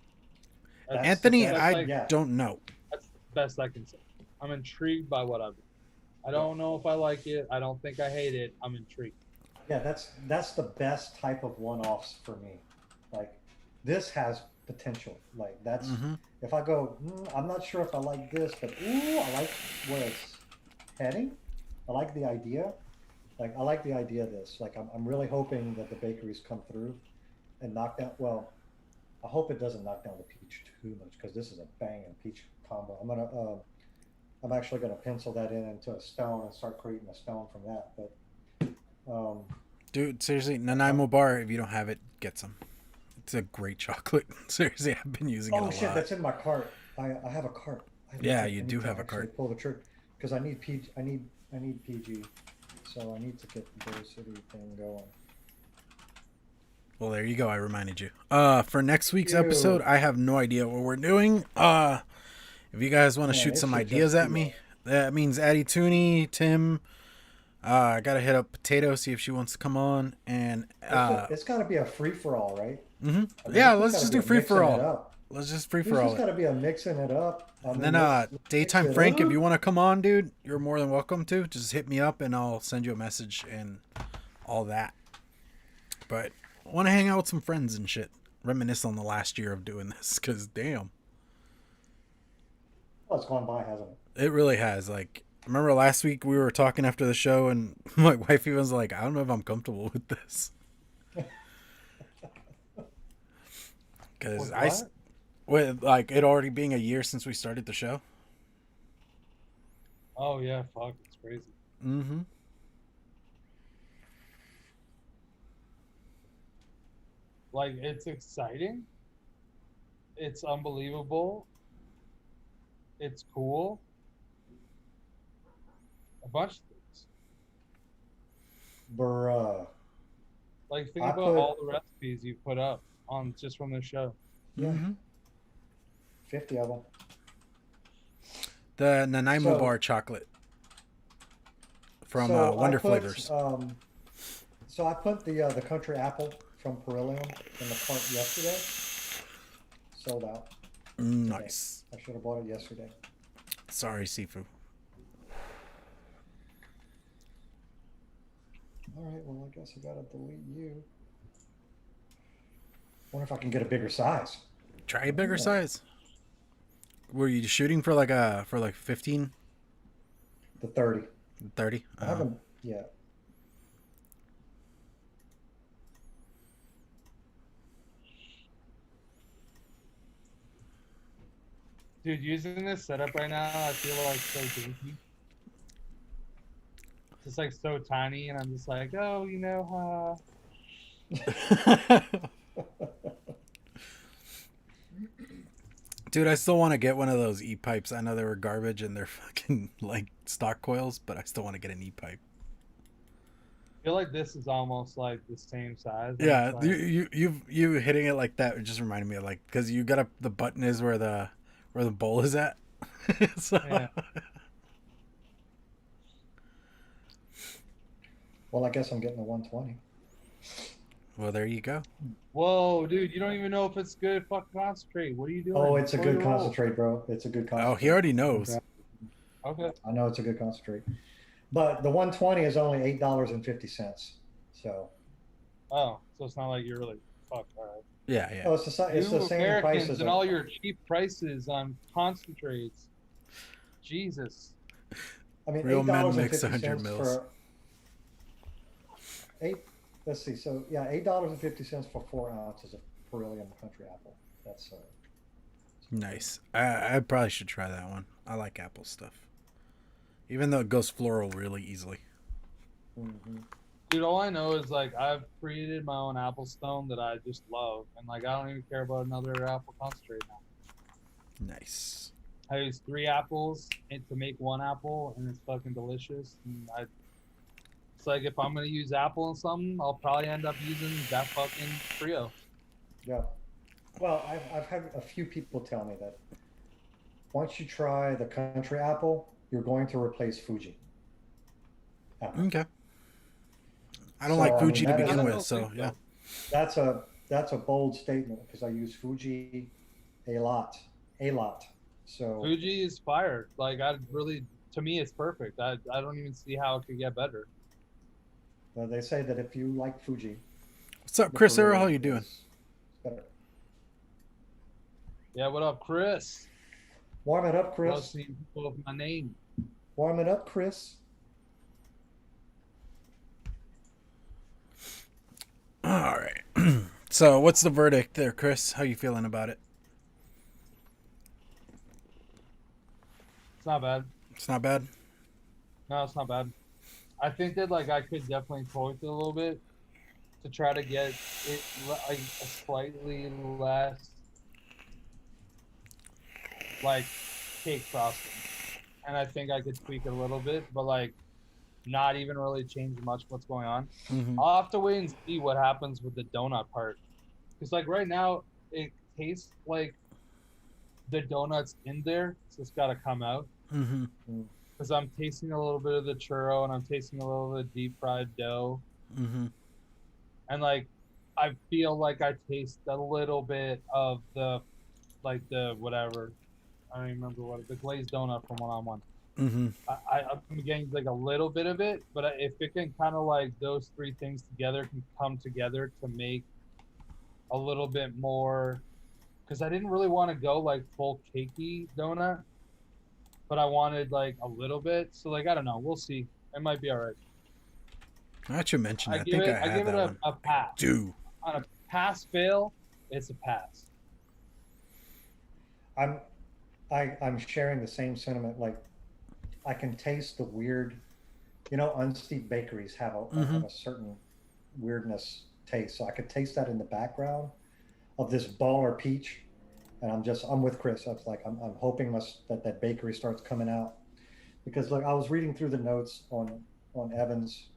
Anthony, That's I like, yeah. don't know. that's the best I can say. I'm intrigued by what I've done. I don't know if I like it. I don't think I hate it. I'm intrigued. Yeah, that's the best type of one-offs for me. Like this has potential. Like that's, Mm-hmm. if I go, I'm not sure if I like this, but ooh, I like where it's heading. I like the idea. Like I like the idea of this. Like I'm really hoping that the bakeries come through and knock down. Well, I hope it doesn't knock down the peach too much, because this is a banging peach combo. I'm gonna I'm actually going to pencil that in into a stone and start creating a stone from that. But Dude, seriously, Nanaimo Bar, if you don't have it, get some. It's a great chocolate. Seriously, I've been using it a oh shit, lot. that's in my cart. I have a cart. Yeah, you do have a cart. Pull the trigger because I need PG. I need PG. So I need to get the City thing going. Well, there you go. I reminded you. For next week's episode, I have no idea what we're doing. If you guys want to shoot some ideas at me, that means Addie Tooney, Tim. I gotta hit up Potato, see if she wants to come on, and it's got to be a free for all, right? Mm-hmm. I mean, yeah, let's just do free for all. Let's just free for all. It's got to be a mixing it up. And then Daytime Frank, if you want to come on, dude, you're more than welcome to. Just hit me up and I'll send you a message and all that. But I want to hang out with some friends and shit. Reminisce on the last year of doing this, because damn. Well, it's gone by, hasn't it? It really has. Like, remember last week we were talking after the show and my wife even was like, I don't know if I'm comfortable with this. Because with like it already being a year since we started the show. Oh yeah, fuck, it's crazy. Mm-hmm. Like, it's exciting. It's unbelievable. It's cool. A bunch of things. Bruh. Like, think about all the recipes you put up on just from the show. Yeah. Mm-hmm. 50 of them. The Nanaimo Bar chocolate from Wonder Flavors. So I put the country apple from Perillium in the cart yesterday. Sold out. Nice. I should have bought it yesterday. Sorry, Sifu. All right, well, I guess I gotta delete you. Wonder if I can get a bigger size. Try a bigger size. Were you shooting for like 15? The 30. 30? I haven't yet. Dude, using this setup right now, I feel like so dinky. It's just like so tiny, and I'm just like, oh, you know, Dude, I still want to get one of those E-pipes. I know they were garbage and they're fucking like stock coils, but I still want to get an E-pipe. I feel like this is almost like the same size. Yeah, like... you hitting it like that just reminded me of like, because you got the button is where the bowl is at. So... Yeah. Well, I guess I'm getting a 120. Well, there you go. Whoa, dude, you don't even know if it's good fucking concentrate. What are you doing? Oh, it's a good concentrate, bro. It's a good concentrate. Oh, he already knows. Okay. I know it's a good concentrate. But the 120 is only $8.50. So. Oh, so it's not like you're really fuck. All right. Yeah, yeah. Oh, it's the same Americans price as and all your cheap prices on concentrates. Jesus. I mean, Real men mix 100 100 mils. Let's see. So yeah, $8.50 for 4 ounces of Perillium country apple. That's nice. I probably should try that one. I like apple stuff, even though it goes floral really easily. Mm-hmm. Dude, all I know is like I've created my own apple stone that I just love, and like I don't even care about another apple concentrate now. Nice. I use 3 apples to make 1 apple, and it's fucking delicious. And it's like if I'm gonna use apple in something, I'll probably end up using that fucking trio. Yeah. Well, I've had a few people tell me that once you try the country apple, you're going to replace Fuji. Apple. Okay. I don't like Fuji to begin with, so yeah. That's a bold statement because I use Fuji a lot. So Fuji is fire. Like to me, it's perfect. I don't even see how it could get better. Well, they say that if you like Fuji. What's up, Chris Earl? How you doing? Better. Yeah, what up, Chris? Warm it up, Chris. My name. Warm it up, Chris. All right. So, what's the verdict there, Chris? How you feeling about it? It's not bad. It's not bad. No, it's not bad. I think that like I could definitely toy with it a little bit to try to get it like a slightly less like cake frosting, and I think I could tweak it a little bit, but like not even really change much what's going on. Mm-hmm. I'll have to wait and see what happens with the donut part, because like right now it tastes like the donuts in there, so it's got to come out. Mm-hmm. Because I'm tasting a little bit of the churro and I'm tasting a little bit of deep fried dough, Mm-hmm. and like I feel like I taste a little bit of the like the whatever. I don't even remember what the glazed donut from one-on-one. Mm-hmm. I'm getting like a little bit of it, but if it can kind of like those three things together can come together to make a little bit more, because I didn't really want to go like full cakey donut, but I wanted like a little bit. So like I don't know, we'll see. It might be all right. I should mention that. I think I give have it that one. a pass. Do. On a pass fail, it's a pass. I'm sharing the same sentiment. Like, I can taste the weird, unsteeped bakeries have a certain weirdness taste. So I could taste that in the background of this baller peach, and I'm with Chris. I was like, I'm hoping that bakery starts coming out, because look, I was reading through the notes on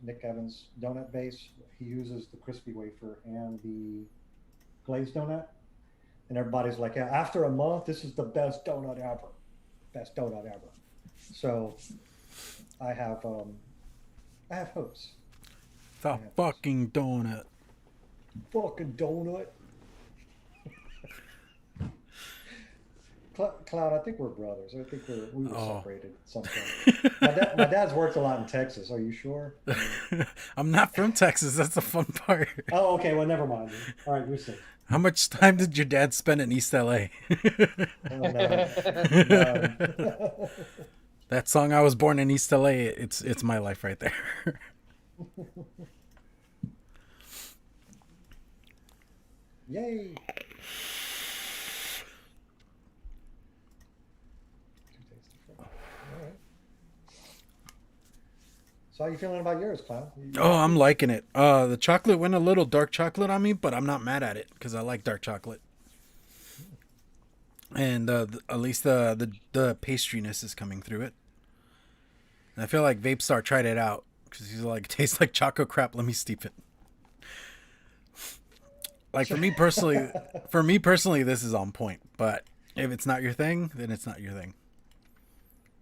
Nick Evans donut base. He uses the crispy wafer and the glazed donut, and everybody's like, yeah, after a month, this is the best donut ever. So I have hopes. The fucking donut. Fucking donut. Cloud, I think we're brothers. I think we were separated at some point. My dad's worked a lot in Texas. Are you sure? I'm not from Texas. That's the fun part. Oh, okay. Well, never mind. All right, you're safe. How much time did your dad spend in East LA? No. That song, I was born in East LA, it's my life right there. Yay. So how you feeling about yours, Cloud? Oh, I'm liking it. The chocolate went a little dark chocolate on me, but I'm not mad at it because I like dark chocolate. And at least the pastriness is coming through it. And I feel like Vapestar tried it out because he's like, tastes like choco crap. Let me steep it. Like for me personally, this is on point. But if it's not your thing, then it's not your thing.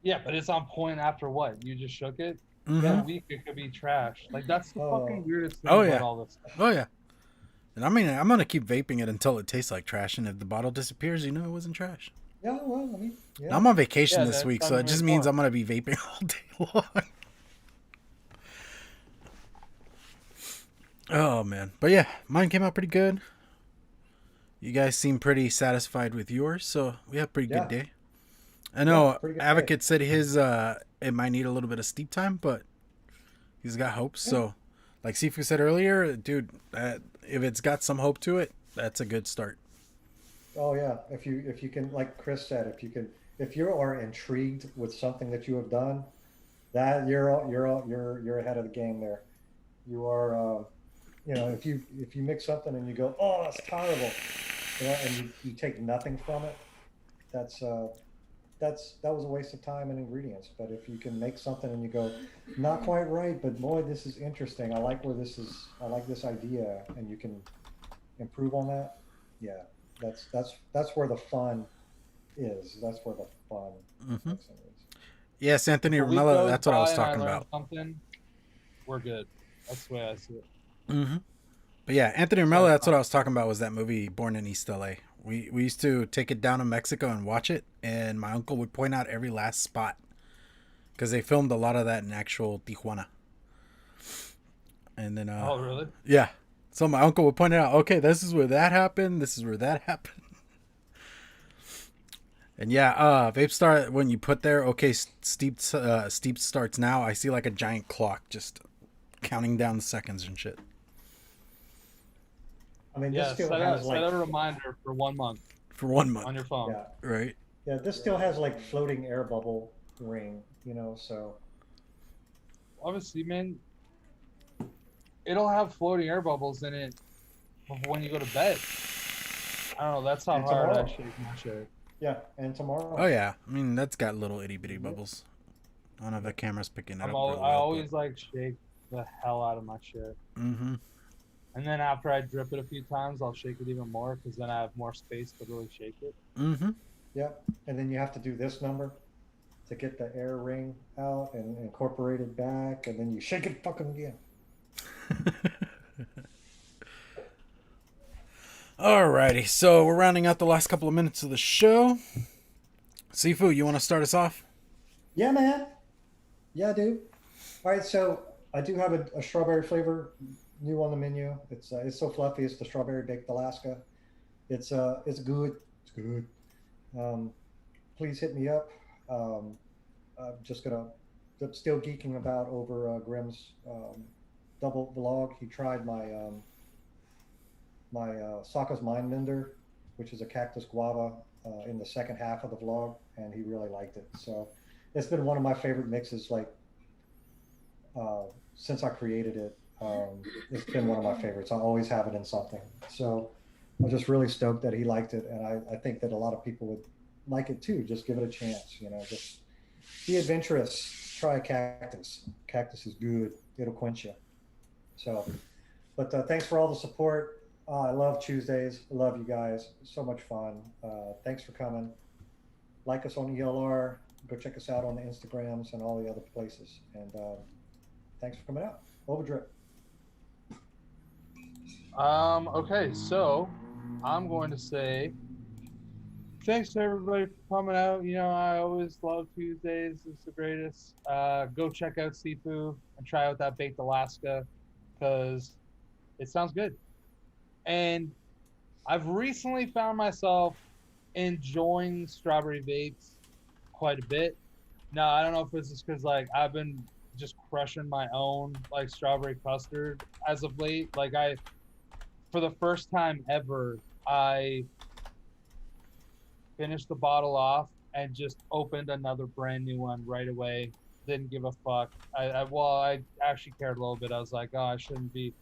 Yeah, but it's on point after what? You just shook it? Mm-hmm. In a week, it could be trash. Like, that's the fucking weirdest thing about all this stuff. Oh, yeah. And I mean, I'm going to keep vaping it until it tastes like trash. And if the bottle disappears, you know it wasn't trash. Yeah, well, I mean, yeah. I'm on vacation this week, so it just means I'm going to be vaping all day long. Oh, man. But yeah, mine came out pretty good. You guys seem pretty satisfied with yours, so we had a pretty good day. I know Advocate said his it might need a little bit of steep time, but he's got hopes. Yeah. So, like Sifu said earlier, dude, if it's got some hope to it, that's a good start. Oh yeah, if you can, like Chris said, if you are intrigued with something that you have done, that you're ahead of the game there. You are, if you mix something and you go, oh, that's terrible, and you take nothing from it, that was a waste of time and ingredients. But if you can make something and you go, not quite right, but boy, this is interesting. I like this idea, and you can improve on that. Yeah, that's where the fun is. That's where the fun is. Yes, Anthony Romella, that's what I was talking about. We're good. That's the way I see it. Mm-hmm. But yeah, Anthony Romella, that's what I was talking about, was that movie Born in East LA. We used to take it down to Mexico and watch it, and my uncle would point out every last spot because they filmed a lot of that in actual Tijuana. And then, oh really? Yeah. So my uncle would point out, okay, this is where that happened. This is where that happened. And yeah, Vapestar, when you put there, okay, steep starts now. I see like a giant clock just counting down the seconds and shit. I mean, this set a reminder for 1 month. For 1 month on your phone. Yeah. Right. Yeah, this still has like floating air bubble ring So Obviously, man, it'll have floating air bubbles in it when you go to bed. I don't know. That's how And hard I tomorrow. shake my shit. Yeah, and tomorrow. Oh yeah, I mean that's got little itty bitty Mhm. bubbles. I don't know if the camera's picking it up I real well, always like shake the hell out of my shit. Mm-hmm. And then after I drip it a few times, I'll shake it even more because then I have more space to really shake it. Mm-hmm. Yep. And then you have to do this number to get the air ring out and incorporate it back, and then you shake it fucking again. Alrighty, so we're rounding out the last couple of minutes of the show. Sifu, you want to start us off? Yeah, man. Yeah, dude. All right, so I do have a strawberry flavor new on the menu. It's so fluffy. It's the strawberry baked Alaska. It's good. It's good. Um, please hit me up. Um, I'm just gonna still geeking about over Grimm's double vlog. He tried my Sokka's Mind Mender, which is a cactus guava, in the second half of the vlog, and he really liked it. So it's been one of my favorite mixes, like since I created it. It's been one of my favorites. I always have it in something. So I'm just really stoked that he liked it, and I think that a lot of people would like it too. Just give it a chance, just be adventurous. Try a cactus. Cactus is good. It'll quench you. So, but thanks for all the support. I love Tuesdays. I love you guys. So much fun. Thanks for coming. Like us on ELR. Go check us out on the Instagrams and all the other places. And thanks for coming out. Overdrip. Okay, so I'm going to say thanks to everybody for coming out. I always love Tuesdays. It's the greatest. Go check out Sifu and try out that baked Alaska because it sounds good. And I've recently found myself enjoying strawberry vapes quite a bit. Now, I don't know if it's just because I've been just crushing my own strawberry custard as of late. For the first time ever, I finished the bottle off and just opened another brand new one right away. Didn't give a fuck. I actually cared a little bit. I was like, oh, I shouldn't be.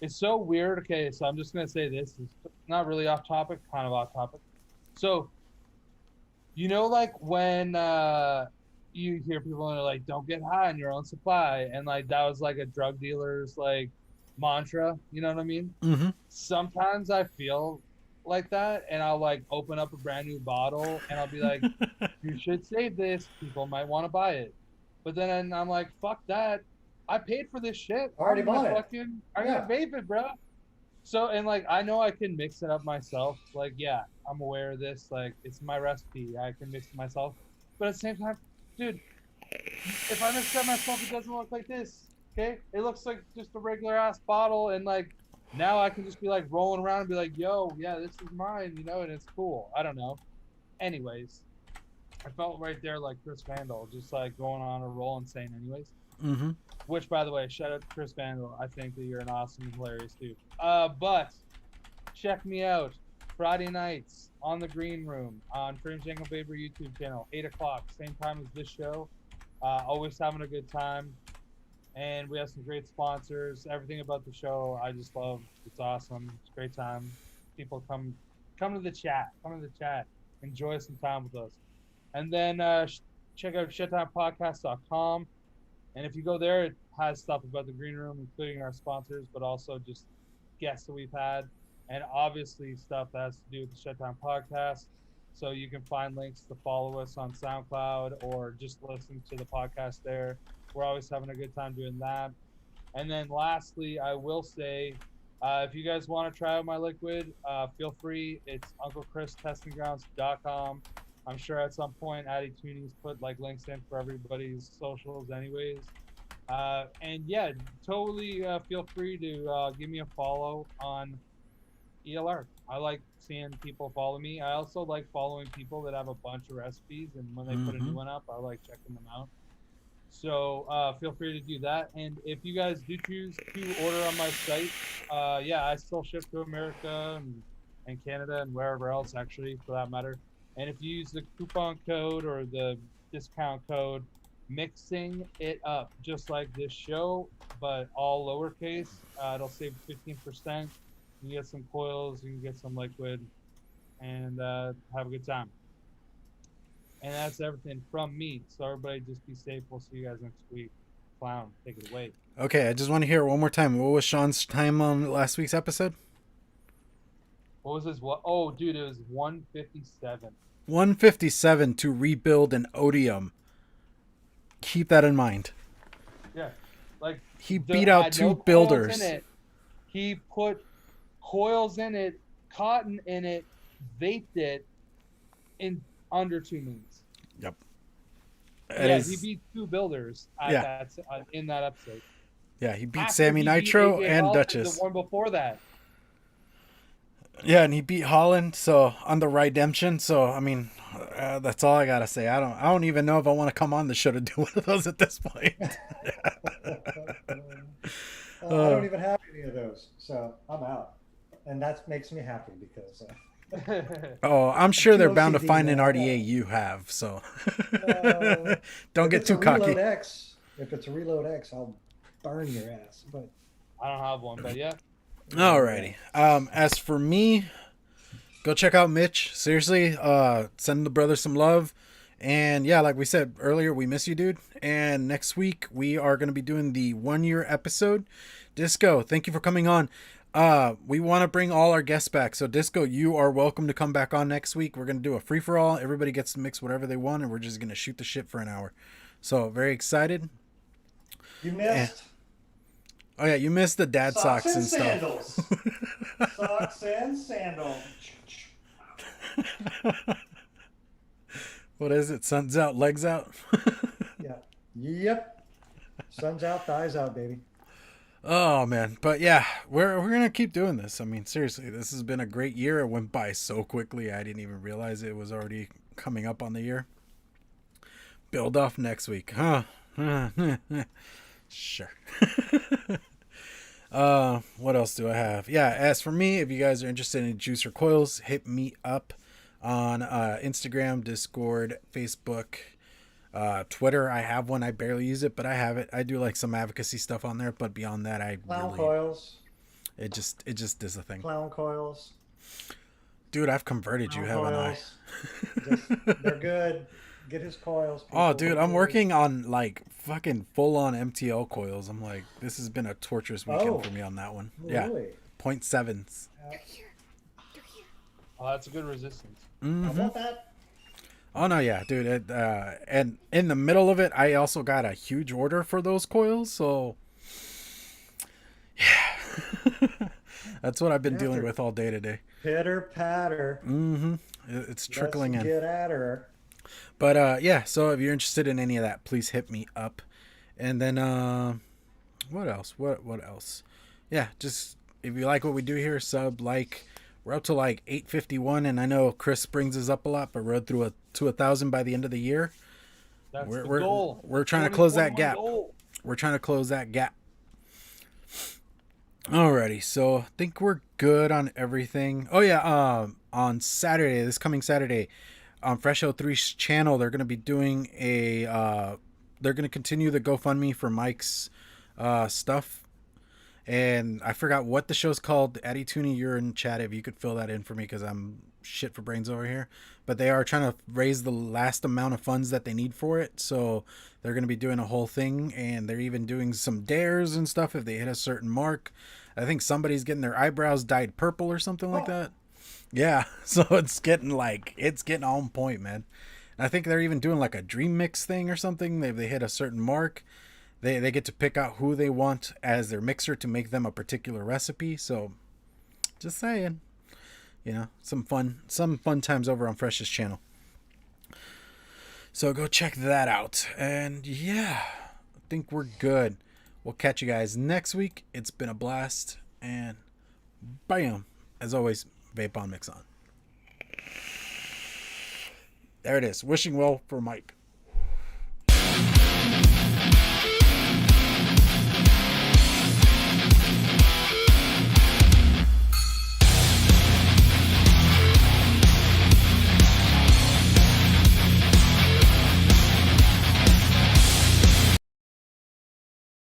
It's so weird. Okay, so I'm just gonna say this is not really off topic, kind of off topic. So, when you hear people and they're like, "Don't get high on your own supply," and that was a drug dealer's mantra. You know what I mean? Mm-hmm. Sometimes I feel like that, and I'll open up a brand new bottle, and I'll be like, "You should save this. People might want to buy it." But then I'm like, "Fuck that! I paid for this shit. I already bought it. I gotta vape it, bro." So I know I can mix it up myself. Yeah, I'm aware of this. It's my recipe. I can mix it myself. But at the same time, dude, if I mix it up myself, it doesn't look like this. Okay, it looks like just a regular ass bottle, and now I can just be rolling around and be like, "Yo, yeah, this is mine," and it's cool. I don't know. Anyways, I felt right there like Chris Vandal, just going on a roll and saying, anyways. Mm-hmm. Which, by the way, shout out to Chris Vandal. I think that you're an awesome and hilarious dude. But check me out Friday nights on the Green Room on Janklin Vaper YouTube channel, 8 o'clock, same time as this show. Always having a good time. And we have some great sponsors. Everything about the show, I just love. It's awesome. It's a great time. People come to the chat. Come to the chat. Enjoy some time with us. And then check out shutdownpodcast.com. And if you go there, it has stuff about the Green Room, including our sponsors, but also just guests that we've had. And obviously stuff that has to do with the Shutdown Podcast. So you can find links to follow us on SoundCloud or just listen to the podcast there. We're always having a good time doing that. And then lastly, I will say, if you guys want to try out my liquid, feel free. It's UncleChrisTestingGrounds.com. I'm sure at some point Addy Toonies put links in for everybody's socials anyways. And yeah, totally feel free to give me a follow on ELR. I like seeing people follow me. I also like following people that have a bunch of recipes, and when they put a new one up, I like checking them out. So feel free to do that. And if you guys do choose to order on my site, yeah, I still ship to America and Canada and wherever else, actually, for that matter. And if you use the coupon code or the discount code Mixing It Up, just like this show, but all lowercase. It'll save 15%. You get some coils, you can get some liquid, and have a good time. And that's everything from me. So everybody just be safe. We'll see you guys next week. Clown, take it away. Okay, I just want to hear it one more time. What was Sean's time on last week's episode? What was this? What? Oh, dude, it was 157. 157 to rebuild an Odium. Keep that in mind. Yeah, like he beat out two builders. He put coils in it, cotton in it, vaped it in under 2 minutes. Yep. He beat two builders in that episode. Yeah, he beat Sammy Nitro and Duchess. The one before that. Yeah, and he beat Holland, so on the Redemption. So I mean, that's all I gotta say. I don't even know if I want to come on the show to do one of those at this point. I don't even have any of those, so I'm out, and that makes me happy because. Oh, I'm sure they're bound to find an RDA you have. So don't get too cocky. If it's a Reload X, I'll burn your ass. But I don't have one, but yeah. Alrighty. As for me, go check out Mitch. Seriously, send the brother some love. And yeah, like we said earlier, we miss you, dude. And next week we are going to be doing the 1-year episode. Disco, thank you for coming on. We want to bring all our guests back. So Disco, you are welcome to come back on next week. We're going to do a free for all. Everybody gets to mix whatever they want, and we're just going to shoot the shit for an hour. So very excited. You missed. Oh yeah, you missed the dad socks and sandals. Socks and sandals. What is it? Sun's out, legs out? Yeah. Yep. Sun's out, thighs out, baby. Oh man, but yeah, we're gonna keep doing this. I mean, seriously, this has been a great year. It went by so quickly. I didn't even realize it was already coming up on the year. Build off next week, huh? Sure. What else do I have? Yeah, as for me, if you guys are interested in juice or coils, hit me up on Instagram, Discord, Facebook, Twitter. I have one. I barely use it, but I have it. I do like some advocacy stuff on there, but beyond that, coils. It just is a thing. Clown coils. Dude, I've converted you, haven't I? They're good. Get his coils. People. Oh, dude, I'm working on like fucking full on MTL coils. I'm like, this has been a torturous weekend for me on that one. Really? Yeah, 0.7s. Oh, that's a good resistance. Mm-hmm. How about that? Oh no, yeah, dude. And in the middle of it, I also got a huge order for those coils. So yeah, that's what I've been dealing with all day today. Pitter patter. Mm-hmm. It's trickling in. Get at her. But yeah, so if you're interested in any of that, please hit me up. And then what else? What else? Yeah, just if you like what we do here, sub, like. We're up to like 851, and I know Chris brings us up a lot, but we're through to 1,000 by the end of the year. That's the goal. We're trying to close that gap. We're trying to close that gap. Alrighty, so I think we're good on everything. Oh yeah, on Saturday, this coming Saturday, on Fresh 03's channel, they're gonna be doing they're gonna continue the GoFundMe for Mike's stuff. And I forgot what the show's called. Addy Tooney, you're in chat if you could fill that in for me because I'm shit for brains over here. But they are trying to raise the last amount of funds that they need for it. So they're going to be doing a whole thing. And they're even doing some dares and stuff if they hit a certain mark. I think somebody's getting their eyebrows dyed purple or something like that. Yeah. So it's getting on point, man. And I think they're even doing like a dream mix thing or something. They hit a certain mark. They get to pick out who they want as their mixer to make them a particular recipe. So, just saying, some fun times over on Fresh's channel. So go check that out. And yeah, I think we're good. We'll catch you guys next week. It's been a blast. And bam, as always, vape on, mix on. There it is. Wishing well for Mike.